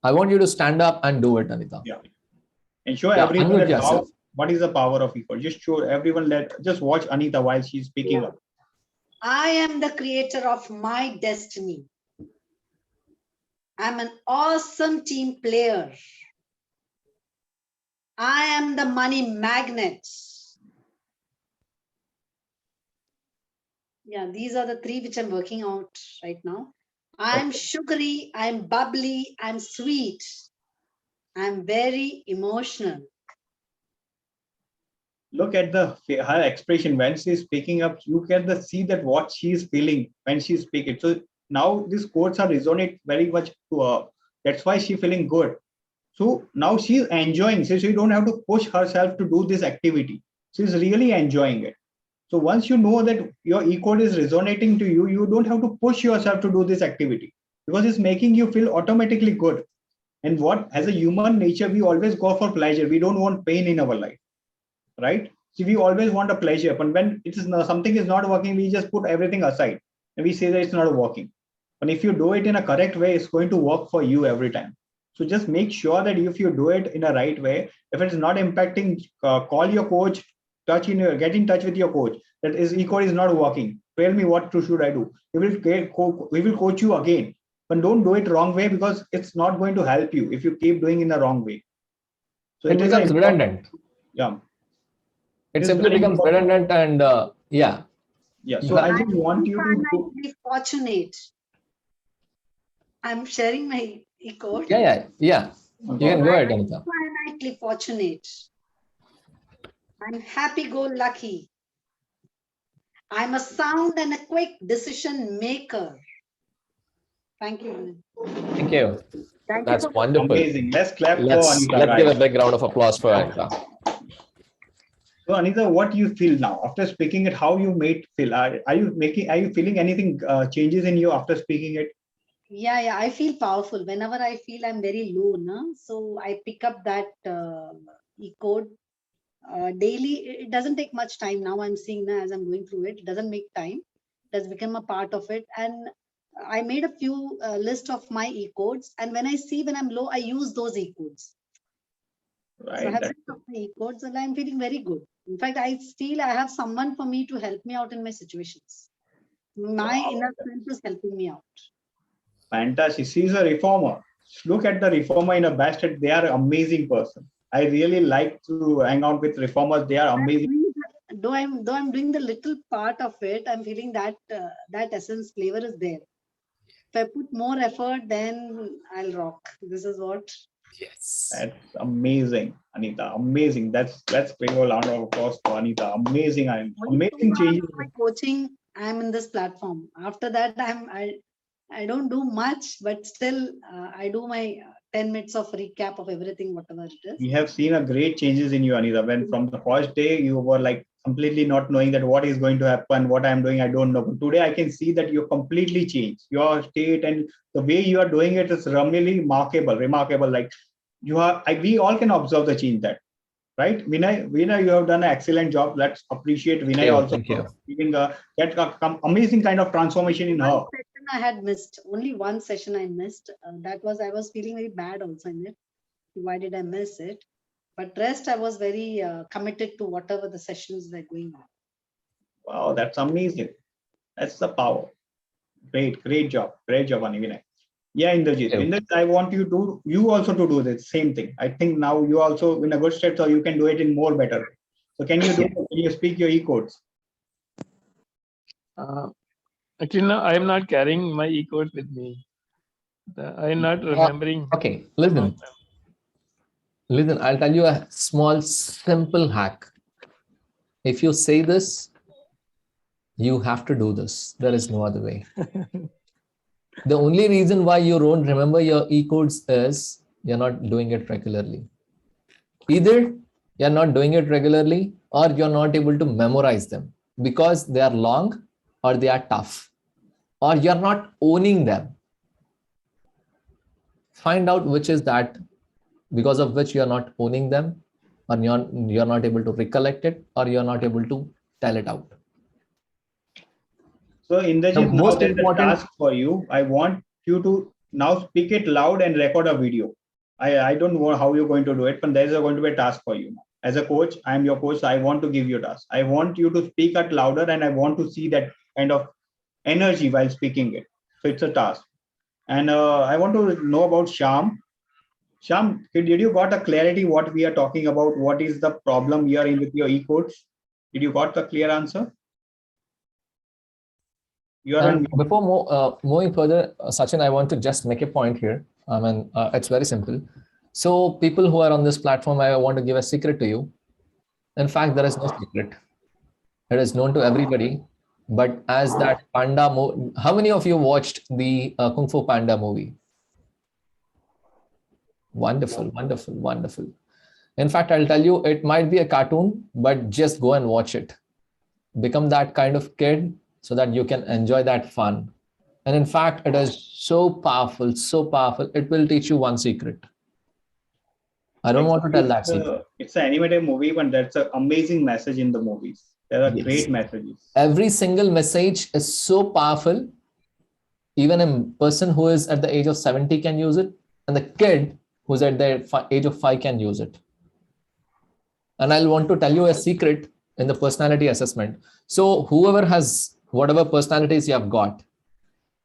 I want you to stand up and do it, Anita.
Yeah. And show
Yeah,
everyone
unmute
that
yourself.
what is the power of E-code. Just show everyone, just watch Anita while she's speaking
Yeah.
up.
I am the creator of my destiny. I'm an awesome team player. I am the money magnet. Yeah, these are the three which I'm working out right now. I'm sugary, I'm bubbly, I'm sweet. I'm very emotional.
Look at her expression when she's speaking up. You can see that what she's feeling when she's speaking. So now these quotes are resonate very much to her. That's why she's feeling good. So now she's enjoying. So she don't have to push herself to do this activity. She's really enjoying it. So once you know that your E-code is resonating to you, you don't have to push yourself to do this activity because it's making you feel automatically good. And what, as a human nature, we always go for pleasure. We don't want pain in our life, right? So we always want a pleasure. But when it is something is not working, we just put everything aside and we say that it's not working. But if you do it in a correct way, it's going to work for you every time. So just make sure that if you do it in a right way, if it's not impacting, call your coach, get in touch with your coach. That is E-code is not working. Tell me what should I do. We will coach you again. But don't do it wrong way because it's not going to help you if you keep doing in the wrong way. So
it becomes redundant.
Yeah.
It simply becomes redundant and yeah.
Yeah. So I just want you
to be fortunate. I'm sharing my E-code.
Yeah. You can go ahead, Anita.
I'm infinitely fortunate. I'm happy-go-lucky. I'm a sound and a quick decision maker. Thank you.
Thank you. That's wonderful.
Amazing. Let's clap for Anita.
Let's give a big round of applause for Anita.
So Anita, what do you feel now after speaking it? How you made feel? Are you feeling anything changes in you after speaking it?
Yeah. I feel powerful. Whenever I feel I'm very low, so I pick up that E-code daily. It doesn't take much time now. I'm seeing as I'm going through it. It doesn't make time. It has become a part of it. And I made a few list of my E-codes. And when I see when I'm low, I use those E-codes.
Right.
So I have set up my E-codes and I'm feeling very good. In fact, I feel I have someone for me to help me out in my situations. My inner strength is helping me out.
Fantastic. She's a reformer. Look at the reformer in a best state. They are an amazing person. I really like to hang out with reformers. They are amazing.
Though I'm doing the little part of it, I'm feeling that that essence flavor is there. If I put more effort, then I'll rock. This is what.
Yes.
That's amazing, Anita. Amazing. Let's give a round of applause for Anita. Amazing. Amazing changes.
My coaching, I'm in this platform. After that, I don't do much, but still I do my 10 minutes of recap of everything, whatever it is.
We have seen a great changes in you, Anita. When from the first day you were like completely not knowing that what is going to happen, what I'm doing, I don't know. But today I can see that you completely changed your state and the way you are doing it is really remarkable. Like we all can observe the change that, right? Vinay, you have done an excellent job. Let's appreciate Vinay also
Thank you.
for giving amazing kind of transformation in her.
One session I had missed. Only one session I missed. That was, I was feeling very bad also in it. Why did I miss it? But rest, I was very committed to whatever the sessions were going on.
Wow, that's amazing. That's the power. Great job, Vinay. Yeah, Indrajit.
Thank you.
Indrajit, I want you also to do the same thing. I think now you also in a good state, so you can do it in more better way. So can you speak your e-codes?
Actually, no, I am not carrying my e-code with me. I am not remembering.
Okay, listen. Listen, I'll tell you a small, simple hack. If you say this, you have to do this. There is no other way. The only reason why you don't remember your e-codes is you're not doing it regularly. Either you're not doing it regularly or you're not able to memorize them because they are long or they are tough or you're not owning them. Find out which is that because of which you're not owning them or you're not able to recollect it or you're not able to tell it out.
So Indrajit, now
most
there's a
important
task for you. I want you to now speak it loud and record a video. I don't know how you're going to do it, but there's going to be a task for you. As a coach, I'm your coach. So I want to give you a task. I want you to speak it louder and I want to see that kind of energy while speaking it. So it's a task. And I want to know about Sham. Sham, did you got a clarity what we are talking about? What is the problem here in with your e-codes? Did you got the clear answer? You are on.
Before moving further, Sachin, I want to just make a point here. I mean, it's very simple. So people who are on this platform, I want to give a secret to you. In fact, there is no secret. It is known to everybody. But as that panda movie, how many of you watched the Kung Fu Panda movie? Wonderful, wonderful, wonderful. In fact, I'll tell you, it might be a cartoon, but just go and watch it. Become that kind of kid so that you can enjoy that fun. And in fact, it is so powerful, it will teach you one secret. I don't want to tell that secret.
It's an animated movie, but that's an amazing message in the movies. There are great messages.
Every single message is so powerful. Even a person who is at the age of 70 can use it, and the kid who's at the age of 5 can use it. And I'll want to tell you a secret in the personality assessment. So whoever has whatever personalities you have got,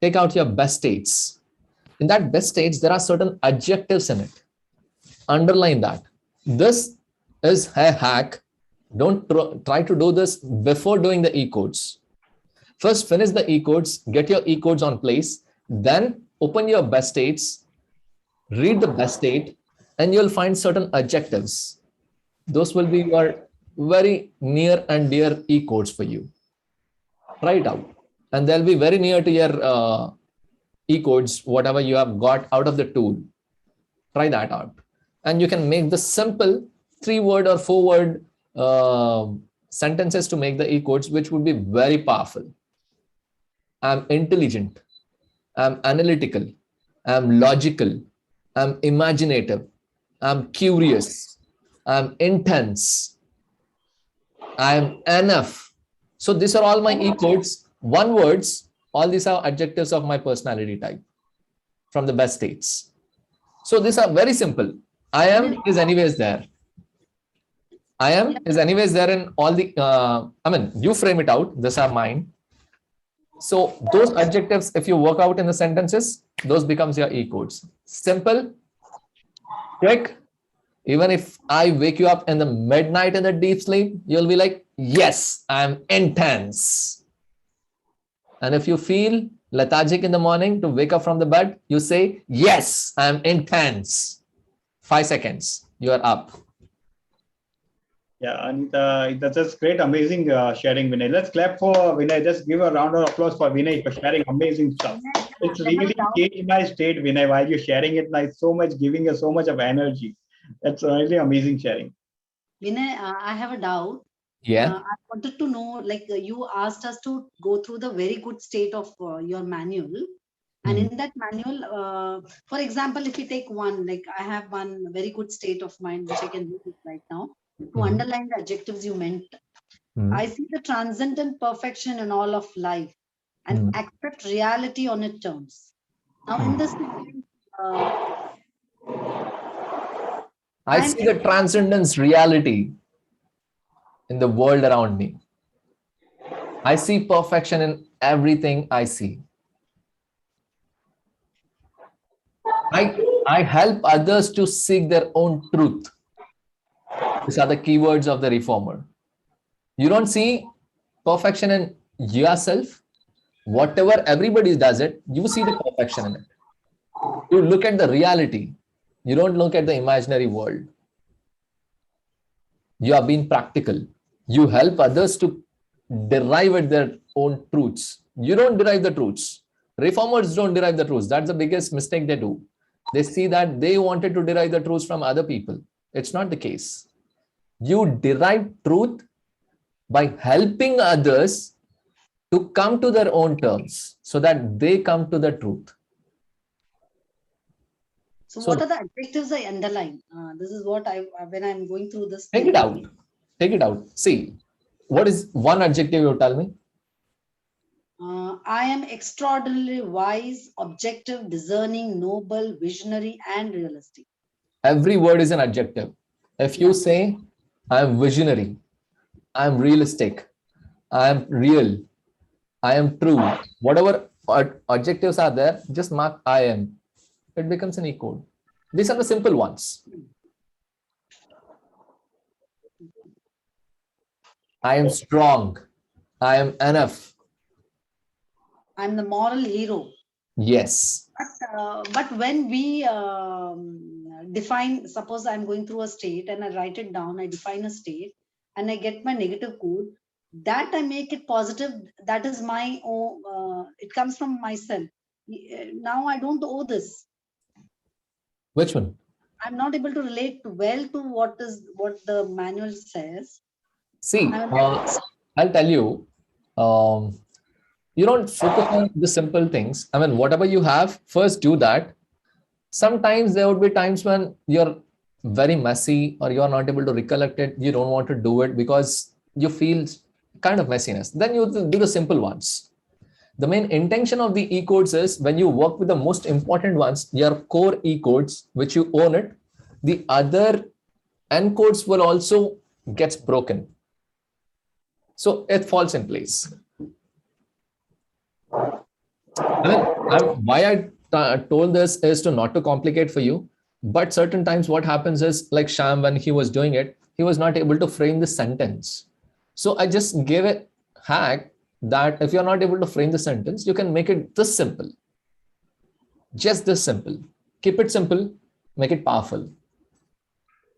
take out your best states. In that best states, there are certain adjectives in it. Underline that. This is a hack. Don't try to do this before doing the e-codes. First, finish the e-codes, get your e-codes on place, then open your best states, read the best state, and you'll find certain adjectives. Those will be your very near and dear e-codes for you. Try it out. And they'll be very near to your e-codes, whatever you have got out of the tool. Try that out. And you can make the simple 3-word or 4-word sentences to make the e-codes, which would be very powerful. I'm intelligent. I'm analytical. I'm logical. I'm imaginative. I'm curious. I'm intense. I'm enough. So these are all my e-codes, 1 words. All these are adjectives of my personality type from the best states. So these are very simple. I am is anyways there. I am is anyways there in all the, you frame it out. These are mine. So those adjectives, if you work out in the sentences, those becomes your e-codes. Simple, quick. Even if I wake you up in the midnight in the deep sleep, you'll be like, yes, I'm intense. And if you feel lethargic in the morning to wake up from the bed, you say, yes, I'm intense. 5 seconds, you are up.
Yeah, and that's just great, amazing sharing, Vinay. Let's clap for Vinay. Just give a round of applause for Vinay for sharing amazing stuff. It's really changed my state, Vinay, while you're sharing it. Like so much, giving us so much of energy. That's really amazing sharing.
Vinay, I have a doubt.
Yeah.
I wanted to know, like you asked us to go through the very good state of your manual. And in that manual, for example, if you take one, like I have one very good state of mind, which I can do it right now, to underline the adjectives you meant. I see the transcendent perfection in all of life and accept reality on its terms. Now, in this,
I see the transcendence reality in the world around me. I see perfection in everything I see. I help others to seek their own truth. These are the keywords of the reformer. You don't see perfection in yourself. Whatever everybody does it, you see the perfection in it. You look at the reality. You don't look at the imaginary world. You are being practical. You help others to derive at their own truths. You don't derive the truths. Reformers don't derive the truths. That's the biggest mistake they do. They see that they wanted to derive the truths from other people. It's not the case. You derive truth by helping others to come to their own terms so that they come to the truth.
So what are the adjectives I underline? This is what when I'm going through this.
Take it out. Take it out. See, what is one adjective you tell me?
I am extraordinarily wise, objective, discerning, noble, visionary, and realistic.
Every word is an adjective. If you say, I am visionary, I am realistic, I am real, I am true, whatever adjectives are there, just mark I am. It becomes an E-code. These are the simple ones. I am strong. I am enough.
I'm the moral hero.
Yes.
But when we define, suppose I'm going through a state and I write it down, I define a state and I get my negative code, that I make it positive. That is my own, it comes from myself. Now I don't owe this.
Which one?
I'm not able to relate well to what the manual says.
See, I'll tell you, you don't focus on the simple things. I mean, whatever you have, first do that. Sometimes there would be times when you're very messy or you're not able to recollect it. You don't want to do it because you feel kind of messiness. Then you do the simple ones. The main intention of the E-codes is when you work with the most important ones, your core E-codes, which you own it, the other N codes will also gets broken. So it falls in place. Why I told this is to not to complicate for you, but certain times what happens is like Sham, when he was doing it, he was not able to frame the sentence. So I just gave a hack that if you're not able to frame the sentence, you can make it this simple. Just this simple. Keep it simple, make it powerful.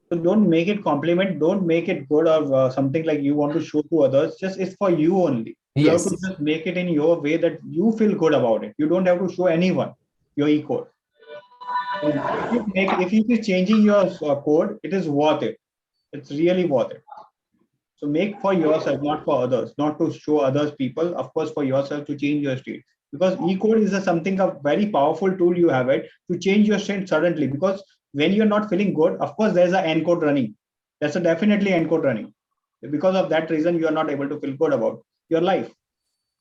So don't make it compliment, don't make it good or something like you want to show to others. Just it's for you only. You have to just make it in your way that you feel good about it. You don't have to show anyone your E-code. If you keep changing your code, it is worth it. It's really worth it. So make for yourself, not for others, not to show others people, of course, for yourself to change your state. Because E-code is a very powerful tool you have it to change your state suddenly. Because when you're not feeling good, of course, there's an N code running. There's definitely N code running. Because of that reason, you are not able to feel good about your life.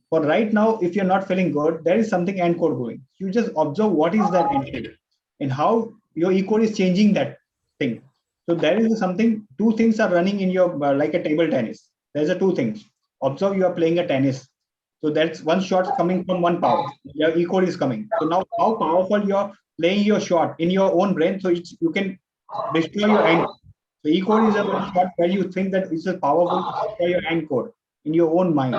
For right now, if you're not feeling good, there is something N code going. You just observe what is that N code and how your E-code is changing that thing. So there is something, two things are running in your, like a table tennis. There's two things. Observe you are playing a tennis. So that's one shot coming from one power. Your E-code is coming. So now how powerful you're playing your shot in your own brain. So you can destroy your end. So E-code is a shot where you think that it's a powerful to destroy your end code in your own mind.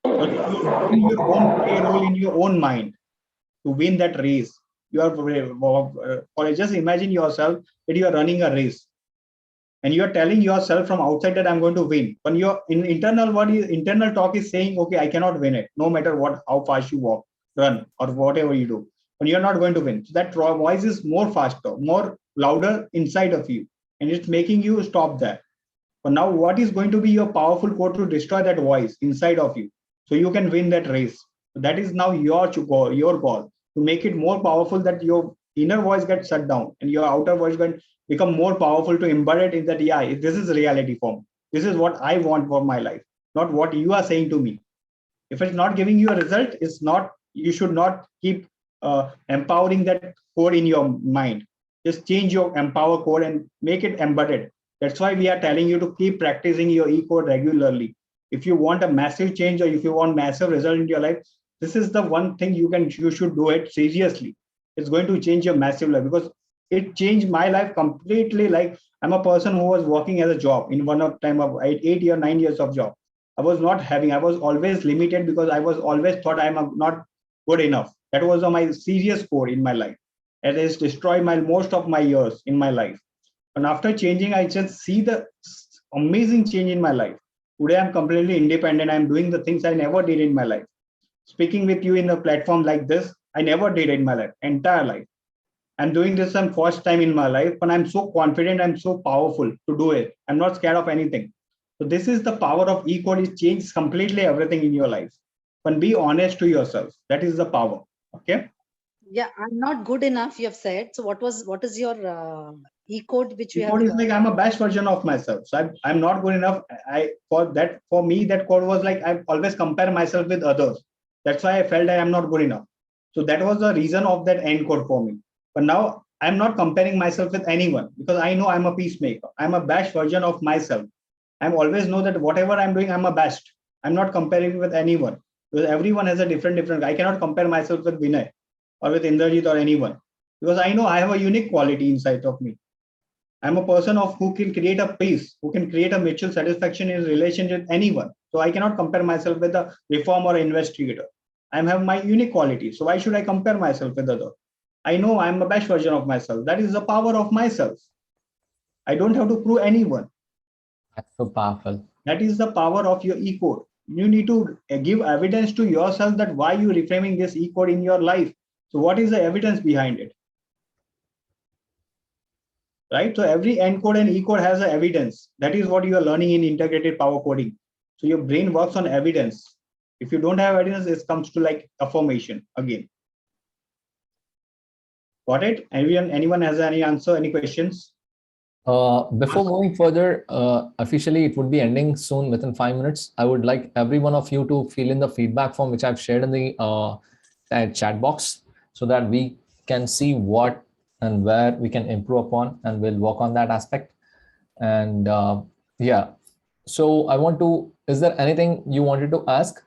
But if you bring your own play role in your own mind to win that race, you are, or just imagine yourself that you are running a race and you are telling yourself from outside that I'm going to win. But your internal talk is saying, okay, I cannot win it, no matter how fast you run, or whatever you do. But you're not going to win. So that voice is more faster, more louder inside of you, and it's making you stop that. But now, what is going to be your powerful code to destroy that voice inside of you, so you can win that race? So that is now your goal. to make it more powerful, that your inner voice gets shut down and your outer voice can become more powerful, to embed it in that, yeah, this is reality form. This is what I want for my life, not what you are saying to me. If it's not giving you a result, it's not, you should not keep empowering that code in your mind. Just change your empower code and make it embedded. That's why we are telling you to keep practicing your e-code regularly. If you want a massive change, or if you want massive result in your life, this is the one thing you should do it seriously. It's going to change your massive life, because it changed my life completely. Like, I'm a person who was working as a job in one of time of 8 or 9 years of job. I was always limited, because I was always thought I'm not good enough. That was my serious core in my life. It has destroyed most of my years in my life. And after changing, I just see the amazing change in my life. Today, I'm completely independent. I'm doing the things I never did in my life. Speaking with you in a platform like this, I never did in my life, entire life. I'm doing this some first time in my life, but I'm so confident, I'm so powerful to do it. I'm not scared of anything. So this is the power of e-code. It changes completely everything in your life. But be honest to yourself. That is the power. Okay.
Yeah, I'm not good enough, you have said. So what is your e-code which you have?
E-code is like, I'm a best version of myself. So I'm not good enough. For me, that code was like, I always compare myself with others. That's why I felt I am not good enough. So that was the reason of that end code for me. But now I'm not comparing myself with anyone, because I know I'm a peacemaker. I'm a best version of myself. I'm always know that whatever I'm doing, I'm a best. I'm not comparing with anyone, because everyone has a different. I cannot compare myself with Vinay or with Indrajit or anyone, because I know I have a unique quality inside of me. I'm a person who can create a peace, who can create a mutual satisfaction in relationship with anyone. So I cannot compare myself with a reform or investigator. I have my unique quality. So why should I compare myself with other? I know I'm the best version of myself. That is the power of myself. I don't have to prove anyone.
That's so powerful.
That is the power of your e-code. You need to give evidence to yourself that why you reframing this e-code in your life. So what is the evidence behind it? Right? So every encode and e-code has an evidence. That is what you are learning in integrated power coding. So your brain works on evidence. If you don't have evidence, it comes to like affirmation again. Got it? Anyone has any answer, any questions?
Before moving further, officially it would be ending soon within 5 minutes. I would like every one of you to fill in the feedback form which I've shared in the chat box, so that we can see what and where we can improve upon, and we'll work on that aspect. And yeah, so is there anything you wanted to ask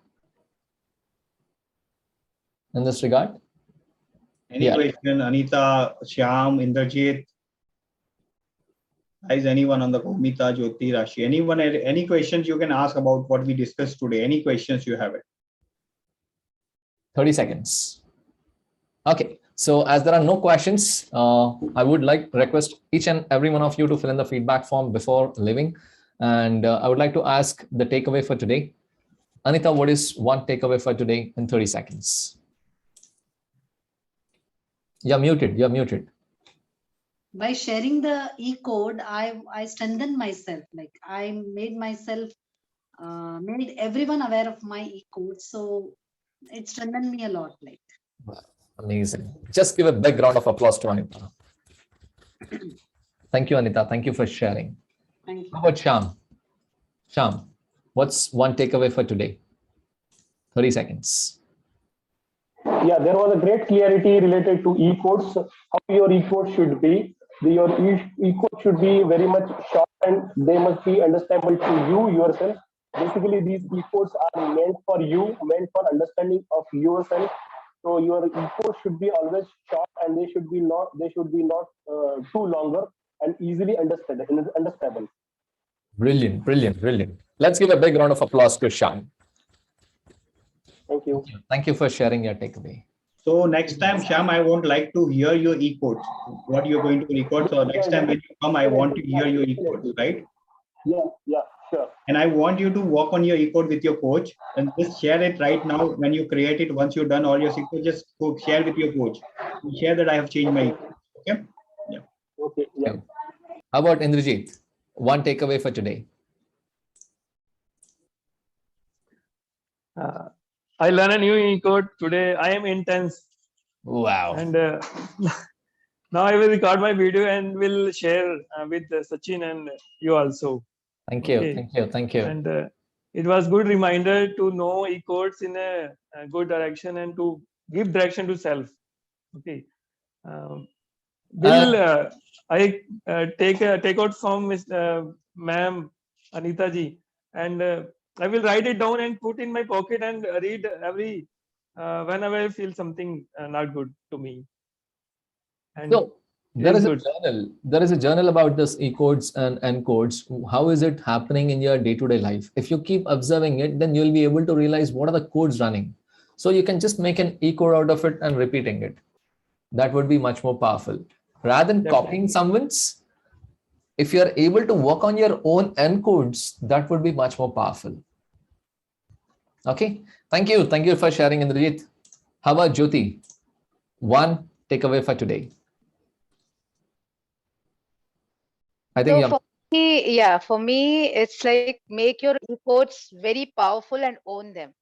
in this regard?
Any question, Anita, Shyam, Indrajit? Is anyone on the Bhumita, Jyoti, Rashi? Anyone, any questions you can ask about what we discussed today? Any questions you have?
30 seconds. Okay, so as there are no questions, I would request each and every one of you to fill in the feedback form before leaving. And I would like to ask the takeaway for today. Anita, what is one takeaway for today in 30 seconds? You're muted.
By sharing the e-code, I strengthened myself. Like, I made myself, made everyone aware of my e-code. So it strengthened me a lot. Like,
amazing. Just give a big round of applause to Anita. Thank you, Anita. Thank you for sharing.
thank you.
How about Shyam? Shyam, what's one takeaway for today? 30 seconds.
Yeah, there was a great clarity related to e-codes, how your e-code should be. Your e-code should be very much short and they must be understandable to you yourself. Basically, these e-codes are meant for you, meant for understanding of yourself. So your e-code should be always short and they should be not too longer and easily understandable.
Brilliant. Let's give a big round of applause to Shyam.
Thank you.
Thank you for sharing your takeaway.
So next time, Shyam, I won't like to hear your e-codes, what you're going to record. So next time when you come, I want to hear your e-codes, right?
Yeah, sure.
And I want you to work on your e-code with your coach and just share it right now. When you create it, once you've done all your e-code, just go share with your coach. Share that I have changed my e-code. Okay? Yeah.
Okay, yeah.
How about Indrajit? One takeaway for today.
I learned a new e-code today. I am intense.
Wow.
And now I will record my video and will share with Sachin and you also.
Thank you.
Okay.
Thank you. Thank you.
And it was good reminder to know e-codes in a good direction and to give direction to self. Okay. Will I take out from Ma'am Anita ji, and I will write it down and put in my pocket and read every whenever I feel something not good to me. And
So
it
there
is
is a
good.
journal. There is a journal about this e-codes and n-codes. How is it happening in your day-to-day life? If you keep observing it, then you'll be able to realize what are the codes running. So you can just make an e-code out of it and repeating it. That would be much more powerful. Rather than copying someone's, if you're able to work on your own n-codes, that would be much more powerful. Okay. Thank you. Thank you for sharing, Indrajit. How about Jyoti? One takeaway for today. I think
So
you have.
for me, yeah, for me, it's like make your reports very powerful and own them.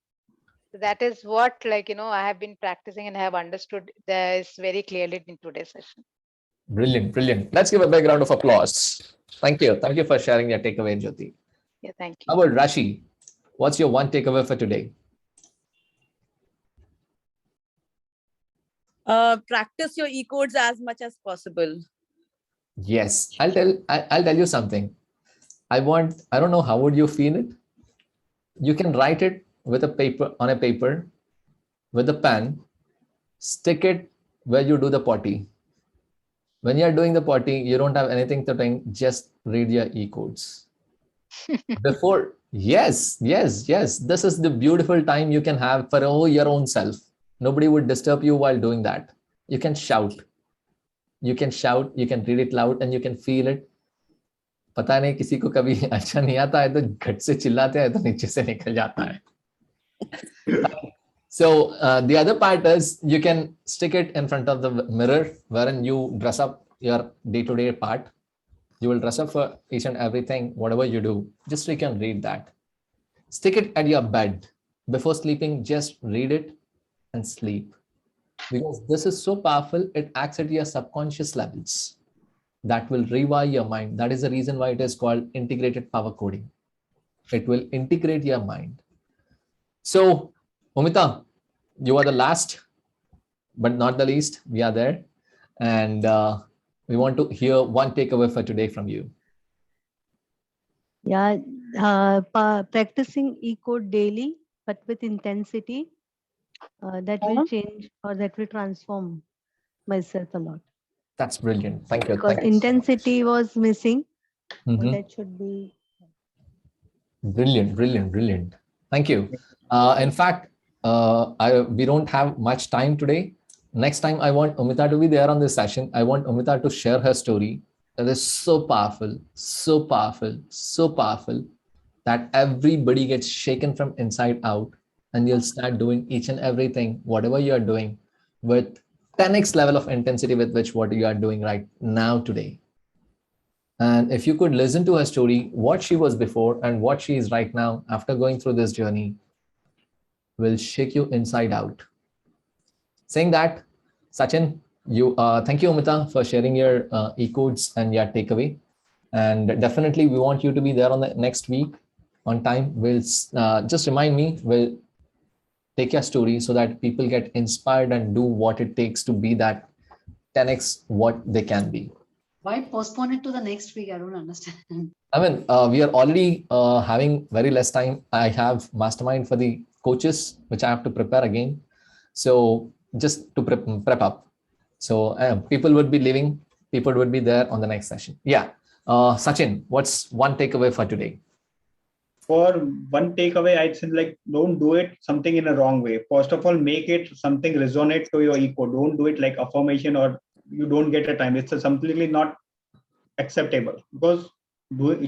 So that is what, like, I have been practicing and have understood this very clearly in today's session.
Brilliant, brilliant. Let's give a big round of applause. Thank you. Thank you for sharing your takeaway, Jyoti.
Yeah, thank
How
you.
about Rashi? What's your one takeaway for today?
Practice your e-codes as much as possible.
Yes, I'll tell you something. I don't know how would you feel it. You can write it with a paper on a paper with a pen, stick it where you do the potty. When you're doing the potty, you don't have anything to think, just read your e-codes. Before, yes. This is the beautiful time you can have for your own self. Nobody would disturb you while doing that. You can shout. You can read it loud and you can feel it. पता नहीं किसी को कभी अच्छा नहीं आता है तो घट से चिल्लाते हैं तो नीचे से निकल जाता है. So the other part is you can stick it in front of the mirror wherein you dress up your day-to-day part. You will dress up for each and everything, whatever you do, just so you can read that. Stick it at your bed. Before sleeping, just read it and sleep. Because this is so powerful, it acts at your subconscious levels. That will rewire your mind. That is the reason why it is called integrated power coding. It will integrate your mind. So, Umita, you are the last, but not the least. We are there. And we want to hear one takeaway for today from you.
Yeah, practicing e-code daily, but with intensity, that will change or that will transform myself a lot.
That's brilliant. Thank you.
Because
Thank you so
intensity was missing.
much.
So that should be.
Brilliant. Thank you. In fact, we don't have much time today. Next time, I want Umita to be there on this session. I want Umita to share her story. That is so powerful that everybody gets shaken from inside out, and you'll start doing each and everything, whatever you're doing, with 10x level of intensity with which what you are doing right now today. And if you could listen to her story, what she was before and what she is right now after going through this journey will shake you inside out. Saying that, Sachin, thank you, Umita, for sharing your e-codes and your takeaway. And definitely, we want you to be there on the next week on time. We'll just remind me, we'll take your story so that people get inspired and do what it takes to be that 10x what they can be.
Why postpone it to the next week? I don't understand.
I mean, we are already having very less time. I have mastermind for the coaches, which I have to prepare again. So just to prep up. So people would be leaving. People would be there on the next session. Yeah. Sachin, what's one takeaway for today?
For one takeaway, I'd say like don't do it something in a wrong way. First of all, make it something resonate to your ego. Don't do it like affirmation or you don't get a time. It's completely not acceptable because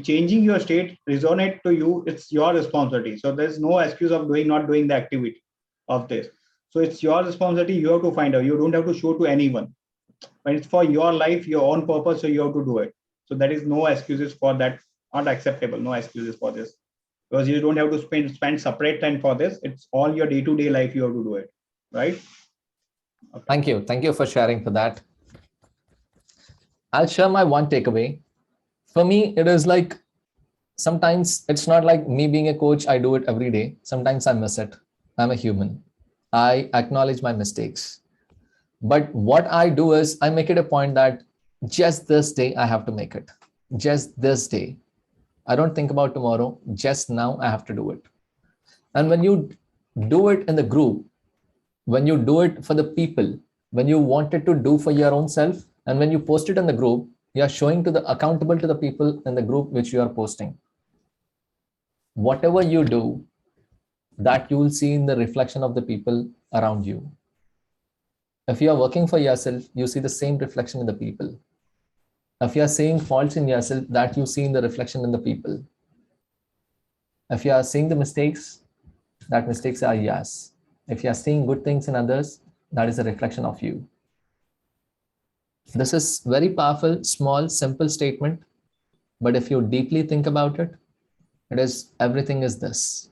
changing your state resonate to you. It's your responsibility. So there's no excuse of not doing the activity of this. So it's your responsibility. You have to find out. You don't have to show to anyone. When it's for your life, your own purpose, so you have to do it. So there is no excuses for that. Not acceptable. No excuses for this. Because you don't have to spend separate time for this. It's all your day-to-day life you have to do it, right? Okay.
Thank you. Thank you for sharing for that. I'll share my one takeaway. For me, it is like sometimes it's not like me being a coach, I do it every day. Sometimes I miss it. I'm a human. I acknowledge my mistakes. But what I do is I make it a point that just this day I have to make it. Just this day. I don't think about tomorrow. Just now I have to do it. And when you do it in the group, when you do it for the people, when you wanted to do for your own self, and when you post it in the group, you are showing to the accountable to the people in the group which you are posting. Whatever you do, that you will see in the reflection of the people around you. If you are working for yourself, you see the same reflection in the people. If you are seeing faults in yourself, that you see in the reflection in the people. If you are seeing the mistakes, that mistakes are yours. If you are seeing good things in others, that is a reflection of you. This is very powerful, small, simple statement. But if you deeply think about it, it is everything is this.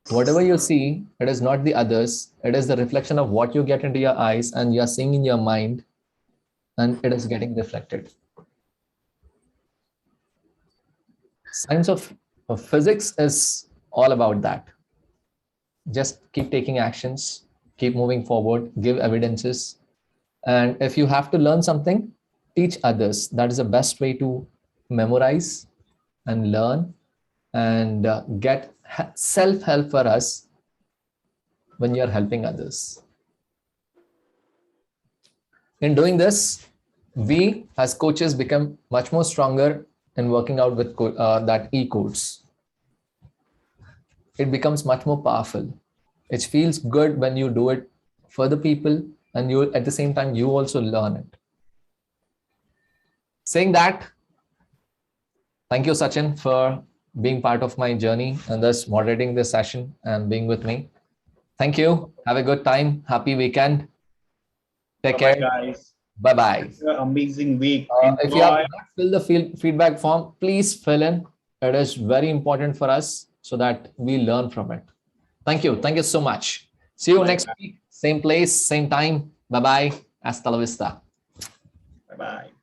Whatever you see, it is not the others. It is the reflection of what you get into your eyes and you are seeing in your mind, and it is getting reflected. Science of physics is all about that. Just keep taking actions, keep moving forward, give evidences. And if you have to learn something, teach others. That is the best way to memorize and learn and get self-help for us when you're helping others. In doing this, we as coaches become much more stronger in working out with that e-codes. It becomes much more powerful. It feels good when you do it for the people, and you at the same time you also learn it. Saying that, thank you, Sachin, for being part of my journey and thus moderating this session and being with me. Thank you. Have a good time. Happy weekend. Take
Bye-bye,
care.
guys.
Bye-bye.
Amazing week.
If you have
Enjoy.
not filled the feedback form, please fill in. It is very important for us so that we learn from it. Thank you. Thank you so much. See you
Bye,
next
guys.
week. Same place, same time. Bye-bye. Hasta la vista.
Bye-bye.